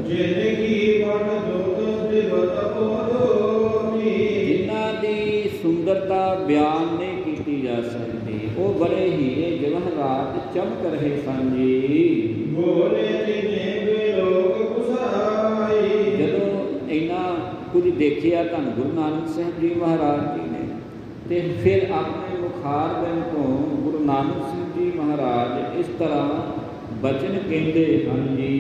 ਜ਼ਿੰਦਗੀ ਵਡ ਦੁੱਧ ਦਿਵਤ ਪੋਦੋਤੀ। ਜਿਨ੍ਹਾਂ ਦੀ ਸੁੰਦਰਤਾ ਬਿਆਨ ਨਹੀਂ ਕੀਤੀ ਜਾ ਸਕਦੀ, ਉਹ ਬੜੇ ਹੀਰੇ ਜਵਾਹਰਾਤ ਚਮਕ ਰਹੇ ਸਨ ਜੀ। ਬੋਲੇ ਤਿਨੇ ਬੇਲੋਕ ਕੁਸਾਈ। ਜਦੋਂ ਇੰਨਾ ਕੁਝ ਦੇਖਿਆ ਧੰਨ ਗੁਰੂ ਨਾਨਕ ਸਾਹਿਬ ਜੀ ਮਹਾਰਾਜ ਜੀ ਨੇ, ਤੇ ਫਿਰ ਆਪਣੇ ਮੁਖਾਰ ਬਿੰਦ ਤੋਂ ਗੁਰੂ ਗੁਰੂ ਨਾਨਕ ਸਿੰਘ ਜੀ ਮਹਾਰਾਜ ਇਸ ਤਰ੍ਹਾਂ ਬਚਨ ਕਹਿੰਦੇ ਹਨ ਜੀ।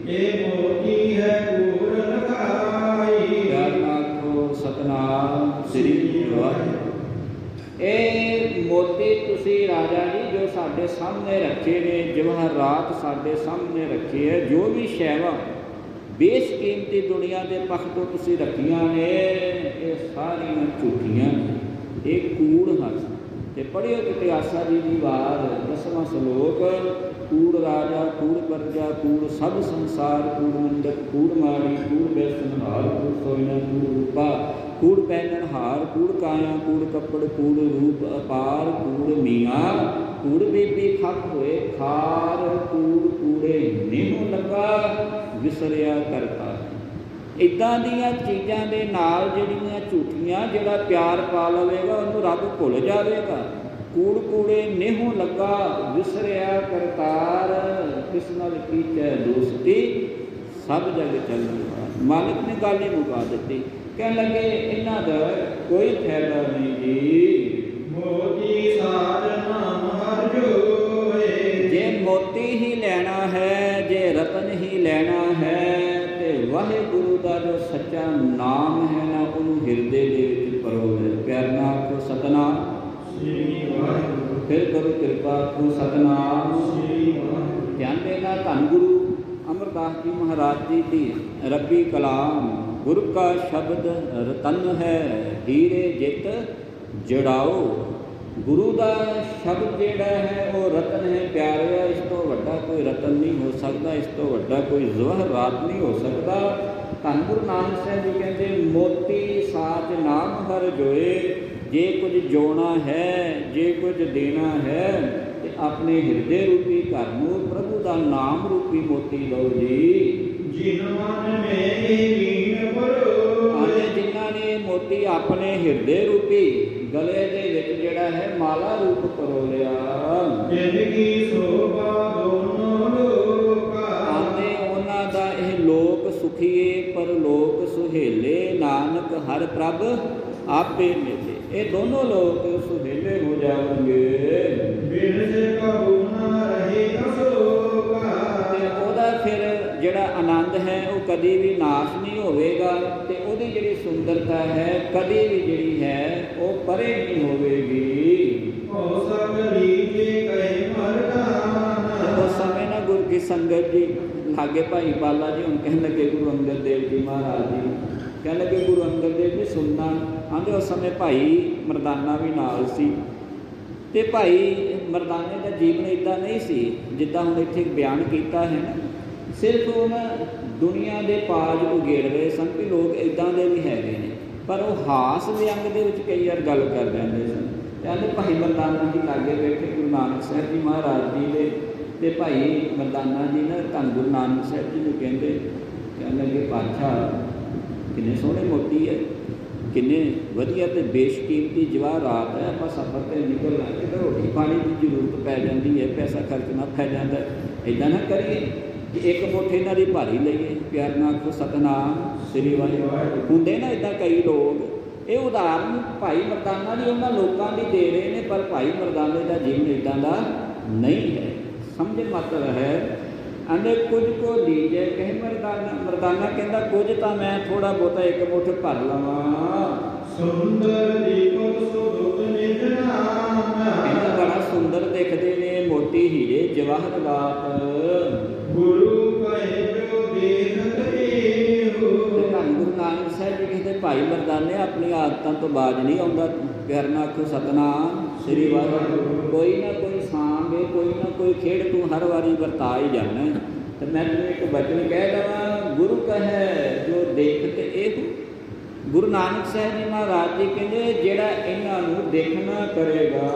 ਇਹ ਮੋਤੀ ਹੈ ਕੂੜ ਲਗਾਈ, ਪਿਆਰ ਨਾਲ ਆਖੋ ਸਤਿਨਾਮ ਸ੍ਰੀ ਵਾਹਿਗੁਰੂ। ਇਹ ਮੋਤੀ ਤੁਸੀਂ ਰਾਜਾ ਜੀ ਜੋ ਸਾਡੇ ਸਾਹਮਣੇ ਰੱਖੇ ਨੇ, ਜਵਾਹਰਾਤ ਸਾਡੇ ਸਾਹਮਣੇ ਰੱਖੇ ਹੈ, ਜੋ ਵੀ ਸ਼ੈਵਾਂ ਬੇਸ਼ਕੀਮਤੀ ਦੁਨੀਆ ਦੇ ਪੱਖ ਤੋਂ ਤੁਸੀਂ ਰੱਖੀਆਂ ਨੇ, ਇਹ ਸਾਰੀਆਂ ਝੂਠੀਆਂ, ਇਹ ਕੂੜ ਹਨ। ਤੇ ਪੜ੍ਹਿਓ ਕਿਤੇ ਆਸਾ ਜੀ ਦੀ ਵਾਰ 10ਵਾਂ ਸ਼ਲੋਕ, ਕੂੜ ਰਾਜਾ ਕੂੜ ਪਰਜਾ ਕੂੜ ਸਭ ਸੰਸਾਰ, ਕੂੜ ਮੰਡਕ ਕੂੜ ਮਾੜੀ, ਕੂੜ ਬੈਸਨਹਾਰ, ਕੂੜ ਸੋਇਨਾ ਕੂੜ ਰੂਪਾ, ਕੂੜ ਪਹਿਨਣਹਾਰ, ਕੂੜ ਕਾਇਆ ਕੂੜ ਕੱਪੜ, ਕੂੜ ਰੂਪ ਅਪਾਰ, ਕੂੜ ਮੀਆਂ, ਕੂੜ ਬੀਬੀ ਖੱਪ ਹੋਏ ਖਾਰ, ਕੂੜ ਕੂੜੇ ਨਿਹੂ ਲੱਗਾ ਵਿਸਰਿਆ ਕਰਤਾ। ਇੱਦਾਂ ਦੀਆਂ ਚੀਜ਼ਾਂ ਦੇ ਨਾਲ ਜਿਹੜੀਆਂ ਝੂਠੀਆਂ, ਜਿਹੜਾ ਪਿਆਰ ਪਾ ਲਵੇਗਾ ਉਹਨੂੰ ਰੱਬ ਭੁੱਲ ਜਾਵੇਗਾ। ਕੂੜ ਕੂੜੇ ਨਿਹੂ ਲੱਗਾ ਵਿਸਰਿਆ ਕਰਤਾਰ, ਕਿਸ ਨਾਲ ਕੀਚੈ ਦੋਸਤੀ ਸਭ ਜਗ ਚੱਲੂਗਾ। ਮਾਲਕ ਨੇ ਗੱਲ ਹੀ ਮੁਕਾ ਦਿੱਤੀ, ਕਹਿਣ ਲੱਗੇ ਇਹਨਾਂ ਦਾ ਕੋਈ ਫਾਇਦਾ ਨਹੀਂ ਜੀ। ਮੋਤੀ ਸਾਜ ਨਾਮ ਹਰ ਜੋਏ, ਜੇ ਮੋਤੀ ਹੀ ਲੈਣਾ ਹੈ, ਜੇ ਰਤਨ ਹੀ ਲੈਣਾ ਹੈ, ਤੇ ਵਾਹਿਗੁਰੂ ਦਾ ਜੋ ਸੱਚਾ ਨਾਮ ਹੈ ਨਾ, ਉਹਨੂੰ ਹਿਰਦੇ ਦੇ ਵਿੱਚ ਪਰੋਵੇ। ਪਿਆਰ ਨਾਲ ਆਖੋ ਸਤਿਨਾਮ ਸ੍ਰੀ ਵਾਹਿਗੁਰੂ। ਫਿਰ ਕਰੋ ਕਿਰਪਾ ਆਖੋ ਸਤਿਨਾਮ ਸ੍ਰੀ ਵਾਹਿਗੁਰੂ। ਧਿਆਨ ਦੇਣਾ, ਧੰਨ ਗੁਰੂ ਅਮਰਦਾਸ ਜੀ ਮਹਾਰਾਜ ਜੀ ਦੀ ਰੱਬੀ ਕਲਾਮ, ਗੁਰੂ ਕਾ ਸ਼ਬਦ ਰਤਨ ਹੈ, ਹੀਰੇ ਜਿਤ ਜੜਾਓ। ਗੁਰੂ ਦਾ ਸ਼ਬਦ ਜਿਹੜਾ ਹੈ ਉਹ ਰਤਨ ਹੈ ਪਿਆਰਿਆ, ਇਸ ਤੋਂ ਵੱਡਾ ਕੋਈ ਰਤਨ ਨਹੀਂ ਹੋ ਸਕਦਾ, ਇਸ ਤੋਂ ਵੱਡਾ ਕੋਈ ਜਵਾਹਰਾਤ ਨਹੀਂ ਹੋ ਸਕਦਾ। ਧੰਨ ਗੁਰੂ ਨਾਨਕ ਸਾਹਿਬ ਜੀ ਕਹਿੰਦੇ ਮੋਤੀ ਸਾਜ ਨਾਮ ਹਰ ਜੋਏ, ਜੇ ਕੁਝ ਜੋਣਾ ਹੈ, ਜੇ ਕੁਝ ਦੇਣਾ ਹੈ, ਤੇ ਆਪਣੇ ਹਿਰਦੇ ਰੂਪੀ ਘਰ ਨੂੰ ਪ੍ਰਭੂ ਦਾ ਨਾਮ ਰੂਪੀ ਮੋਤੀ ਲਓ ਜੀ। ਜਿਨ ਮਨ ਮੇਰੀ ਲੀਨ ਪਰੋਏ, ਜਿਨ੍ਹਾਂ ਨੇ ਮੋਤੀ ਆਪਣੇ ਹਿਰਦੇ ਰੂਪੀ ਗਲੇ ਦੇ ਵਿੱਚ ਜਿਹੜਾ ਹੈ ਮਾਲਾ ਰੂਪ ਕਰੋ ਲਿਆ, ਜ਼ਿੰਦਗੀ ਸੋਭਾ ਦੋਨੋਂ ਲੋਕਾਂ, ਆਂਦੇ ਉਹਨਾਂ ਦਾ ਇਹ ਲੋਕ ਸੁਖੀਏ ਪਰ ਲੋਕ ਸੁਹੇਲੇ, ਨਾਨਕ ਹਰ ਪ੍ਰਭ ਆਪੇ ਮਿਲੇ। ਇਹ ਦੋਨੋਂ ਲੋਕ ਸੁਹੇਲੇ ਹੋ ਜਾਣਗੇ, ਬਿਨ ਸੇ ਕਬੂ ਨਾ ਰਹੇ ਅਸੋਕਾ, ਤੇ ਉਹਦਾ ਫਿਰ ਜਿਹੜਾ ਆਨੰਦ ਹੈ ਉਹ ਕਦੀ ਵੀ ਨਾਸ਼ ਨਹੀਂ ਹੋਵੇਗਾ, ਤੇ ਉਹਦੀ ਜਿਹੜੀ ਸੁੰਦਰਤਾ ਹੈ ਕਦੀ ਵੀ ਜਿਹੜੀ ਹੈ ਉਹ ਪਰੇ ਨਹੀਂ ਹੋਵੇਗੀ। ਹੋ ਸਭ ਲੀਜੇ ਕਹੇ ਮਰਦਾਨਾ, ਉਸ ਸਮੇਂ ਨਾ ਗੁਰੂ ਕੀ ਸੰਗਤ ਜੀ ਲਾਗੇ ਭਾਈ ਬਾਲਾ ਜੀ ਹੁਣ ਕਹਿਣ ਲੱਗੇ ਗੁਰੂ ਅੰਗਦ ਦੇਵ ਜੀ ਮਹਾਰਾਜ ਜੀ, ਕਹਿਣ ਲੱਗੇ ਗੁਰੂ ਅੰਗਦ ਦੇਵ ਜੀ ਸੁਣਨਾ। ਆਂਦੇ ਉਸ ਸਮੇਂ ਭਾਈ ਮਰਦਾਨਾ ਵੀ ਨਾਲ ਸੀ, ਤੇ ਭਾਈ ਮਰਦਾਨੇ ਦਾ ਜੀਵਨ ਇੱਦਾਂ ਨਹੀਂ ਸੀ ਜਿੱਦਾਂ ਹੁਣ ਇੱਥੇ ਬਿਆਨ ਕੀਤਾ ਹੈ ਨਾ। ਸਿਰਫ ਉਹਨਾਂ ਦੁਨੀਆ ਦੇ ਪਾਜ ਉਗੇੜ ਰਹੇ ਸਨ ਕਿ ਲੋਕ ਇੱਦਾਂ ਦੇ ਵੀ ਹੈਗੇ ਨੇ, ਪਰ ਉਹ ਹਾਸ ਵਿਅੰਗ ਦੇ ਵਿੱਚ ਕਈ ਵਾਰ ਗੱਲ ਕਰ ਜਾਂਦੇ ਸਨ। ਕਹਿੰਦੇ ਭਾਈ ਮਰਦਾਨਾ ਜੀ ਲਾਗੇ ਬੈਠੇ ਗੁਰੂ ਨਾਨਕ ਸਾਹਿਬ ਜੀ ਮਹਾਰਾਜ ਜੀ ਦੇ, ਤੇ ਭਾਈ ਮਰਦਾਨਾ ਜੀ ਨਾ ਧੰਨ ਗੁਰੂ ਨਾਨਕ ਸਾਹਿਬ ਜੀ ਨੂੰ ਕਹਿੰਦੇ, ਕਹਿਣ ਲੱਗੇ ਪਾਤਸ਼ਾਹ ਕਿੰਨੇ ਸੋਹਣੇ ਮੋਤੀ ਹੈ, ਕਿੰਨੇ ਵਧੀਆ ਤੇ ਬੇਸ਼ਕੀਮਤੀ ਜਵਾਹਰਾਤ ਹੈ, ਆਪਾਂ ਸਫ਼ਰ 'ਤੇ ਨਿਕਲਣਾ, ਕਿਤੇ ਰੋਟੀ ਪਾਣੀ ਦੀ ਜ਼ਰੂਰਤ ਪੈ ਜਾਂਦੀ ਹੈ, ਪੈਸਾ ਖਰਚਣਾ ਪੈ ਜਾਂਦਾ, ਇੱਦਾਂ ਨਾ ਕਰੀਏ ਕਿ ਇੱਕ ਮੁੱਠ ਇਹਨਾਂ ਦੀ ਭਾਰੀ ਲਈਏ। ਪਿਆਰ ਨਾਲ ਆਖੋ ਸਤਿਨਾਮ ਸ੍ਰੀ ਵਾਹਿਗੁਰੂ। ਹੁੰਦੇ ਨਾ ਇੱਦਾਂ ਕਈ ਲੋਕ, ਇਹ ਉਦਾਹਰਨ ਭਾਈ ਮਰਦਾਨਾ ਦੀ ਉਹਨਾਂ ਲੋਕਾਂ ਦੀ ਦੇ ਰਹੇ ਨੇ, ਪਰ ਭਾਈ ਮਰਦਾਨੇ ਦਾ ਜੀਵਨ ਇੱਦਾਂ ਦਾ ਨਹੀਂ ਹੈ। ਸਮਝ ਮਤਲਬ ਹੈ ਆਂਦੇ ਕੁਝ ਕੋ ਲੀਜੇ ਕਹੇ ਮਰਦਾਨਾ, ਮਰਦਾਨਾ ਕਹਿੰਦਾ ਕੁਝ ਤਾਂ ਮੈਂ ਥੋੜਾ ਬਹੁਤਾ ਇੱਕ ਮੁੱਠ ਭਰ ਲਵਾਂ। ਸੁੰਦਰ ਦੀਪਕ ਸੁਦੁੱਤ ਨਿਜ ਨਾਮ, ਕਹਿੰਦਾ ਬੜਾ ਸੁੰਦਰ ਦਿਖਦੇ ਨੇ ਮੋਤੀ ਹੀਰੇ ਜਵਾਹਰਾਤ, ਗੁਰੂ ਕਹੇ ਜੋ ਦੇਖਤ ਏਹੋ। ਧੰਨ ਗੁਰੂ ਨਾਨਕ ਸਾਹਿਬ ਜੀ ਕਹਿੰਦੇ ਭਾਈ ਮਰਦਾਨੇ ਆਪਣੀ ਆਦਤਾਂ ਤੋਂ ਬਾਜ ਨਹੀਂ ਆਉਂਦਾ। ਪਿਆਰ ਨਾਲ ਆਖੋ ਸਤਿਨਾਮ ਸ੍ਰੀ ਵਾਹਿਗੁਰੂ। ਕੋਈ ਨਾ ਕੋਈ ਸਾਂਭ, ਕੋਈ ਨਾ ਕੋਈ ਖੇਡ ਤੂੰ ਹਰ ਵਾਰੀ ਵਰਤਾ ਹੀ ਜਾਣਾ। ਤੇ ਮੈਂ ਤੈਨੂੰ ਇੱਕ ਬਚਨ ਕਹਿ ਦੇਵਾਂ, ਗੁਰੂ ਕਹੈ ਜੋ ਦੇਖਤ ਇਹੋ। ਗੁਰੂ ਨਾਨਕ ਸਾਹਿਬ ਜੀ ਮਹਾਰਾਜ ਜੀ ਕਹਿੰਦੇ ਜਿਹੜਾ ਇਹਨਾਂ ਨੂੰ ਦੇਖਣਾ ਕਰੇਗਾ,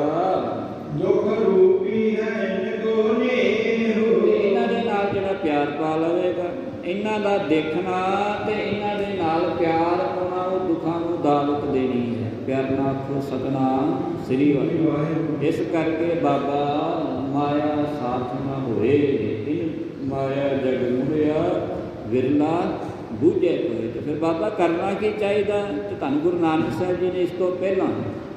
ਦੁਖ ਰੂਪੀ ਹੈ ਨਿਗੋ ਨੇਹੋ, ਇਹਨਾਂ ਦੇ ਨਾਲ ਜਿਹੜਾ ਪਿਆਰ ਪਾ ਲਵੇਗਾ, ਇਹਨਾਂ ਦਾ ਦੇਖਣਾ ਤੇ ਇਹਨਾਂ ਦੇ ਨਾਲ ਪਿਆਰ ਪਾਉਣਾ, ਉਹ ਦੁੱਖਾਂ ਨੂੰ ਦਾਵਤ ਦੇਣੀ ਹੈ। ਪਿਆਰ ਨਾਲ ਆਖੋ ਸਤਿਨਾਮ ਸ੍ਰੀ ਵਾਹਿਗੁਰੂ। ਇਸ ਕਰਕੇ ਬਾਬਾ ਮਾਇਆ ਸਾਥ ਨਾ ਹੋਏ, ਇਨ ਮਾਇਆ ਜਗ ਮੁਹਿਆ ਵਿਰਲਾ ਬੂਝੇ ਕੋਏ। ਤੇ ਫਿਰ ਬਾਬਾ ਕਰਨਾ ਕੀ ਚਾਹੀਦਾ? ਤੇ ਧੰਨ ਗੁਰੂ ਨਾਨਕ ਸਾਹਿਬ ਜੀ ਨੇ ਇਸ ਤੋਂ ਪਹਿਲਾਂ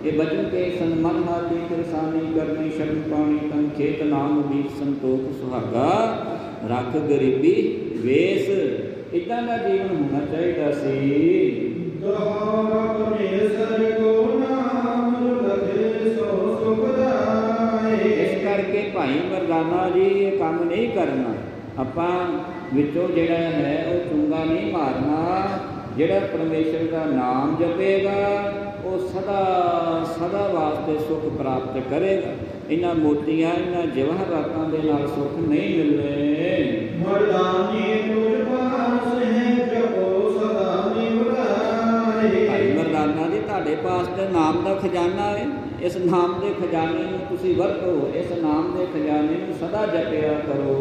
ये बचन के सन्मन हाथी किरसानी करनी शरण पानी तन खेत नाम भी संतोख सुहागा रख गरीबी वेस। इदां दा जीवन होना चाहिए सी। दोहरा परमेश्वर को नाम लगे सो सुखदाई। इस करके भाई मरदाना जी ये काम नहीं करना। आपां विचों जिहड़ा है वो चुंगा नहीं मारना। जिहड़ा परमेश्वर का नाम जपेगा वो सदा सदा वास्ते सुख प्राप्त करेगा। इन्हां मोतियां इन्हां जवाहरातां दे नाल सुख नहीं मिलने। मर्दानी तुझ पास है जपो सदा निवराए। भाई मरदाना जी तुहाडे पास ते नाम दा खजाना है। इस नाम के खजाने नूं तुसीं वरतो। इस नाम के खजाने नूं सदा जपिया करो।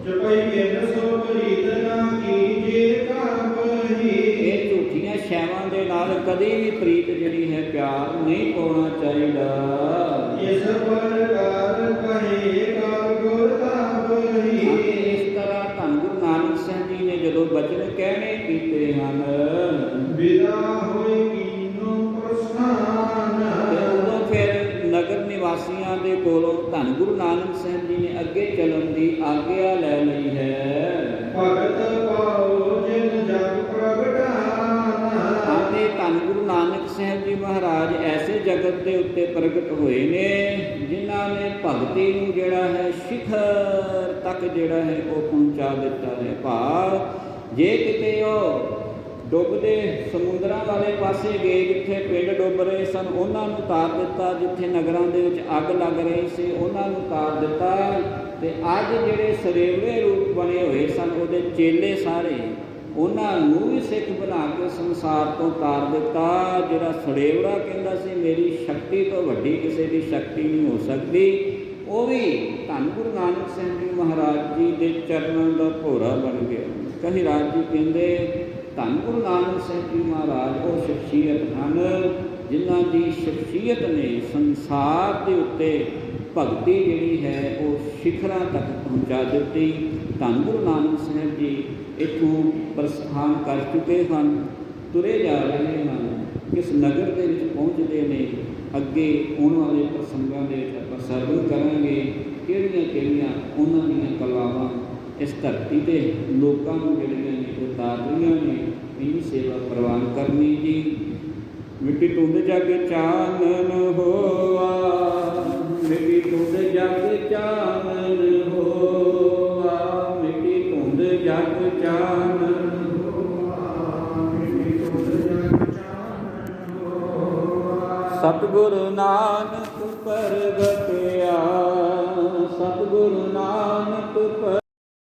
जपई बिन सो प्रीतना कीजे काप ही। ये झूठियां शैवां दे नाल कदी भी प्रीत जिहड़ी है प्यार नहीं पाउणा चाहीदा। इस प्रकार कहे कर गुर ताप ही। इस तरह धन गुरु नानक साहिब जी ने जदों बचन कहने कीते हन विदा होए कीनो प्रस्थान। उदों फिर नगर निवासियों के कोलों धन गुरु नानक साहिब जी ने अगे चलण की आग्या लै लई है। भगत पाओ जिन जग प्रगटाना। आते धन गुरु नानक साहिब जी महाराज ऐसे जगत के उत्ते प्रगट होए ने जिन्हां ने भगती नूं जिहड़ा है शिखर तक जिहड़ा है वो पहुँचा दिता है। भाव जे किते ओ डुबदे समुद्रां वाले पासे गए जिथे पिंड डुब रहे सन उन्हां नूं तार दिता। जिथे नगरां दे विच अग लग रही सी उन्हां नूं तार दिता। ते अज जिहड़े सरेवड़े रूप बने हुए सन उहदे चेले सारे उन्हां नूं भी सिख बना के संसार तो तार दिता। जिहड़ा सरेवड़ा कहंदा सी मेरी शक्ति तो वड्डी किसी की शक्ति नहीं हो सकती वो भी धन गुरु नानक साहिब जी महाराज जी के चरणों का भोरा बन गया। कहीं राज जी कहते धन गुरु नानक साहिब जी महाराज वो शख्सियत हैं जिन्हां की शख्सियत ने संसार के उत्ते भगती जिहड़ी है वो शिखरां तक पहुँचा दी। धन गुरु नानक साहिब जी इत्थों प्रस्थान कर चुके हैं तुरे जा रहे हैं। किस नगर के विच पहुँचते हैं अगे आने वाले प्रसंगों के आपां सरवण करांगे किहड़ियां उन्हां दीयां कलावां इस धरती ते लोकां नूं जिहड़ियां ने उतारियां ने इन्हीं सेवा प्रवान करनी जी। मिट्टी धुंध जग चानन होआ। मिट्टी धुंध जग चानन होआ। मिट्टी धुंध जग चानन सतगुरु नानक प्रगटया। सतगुरु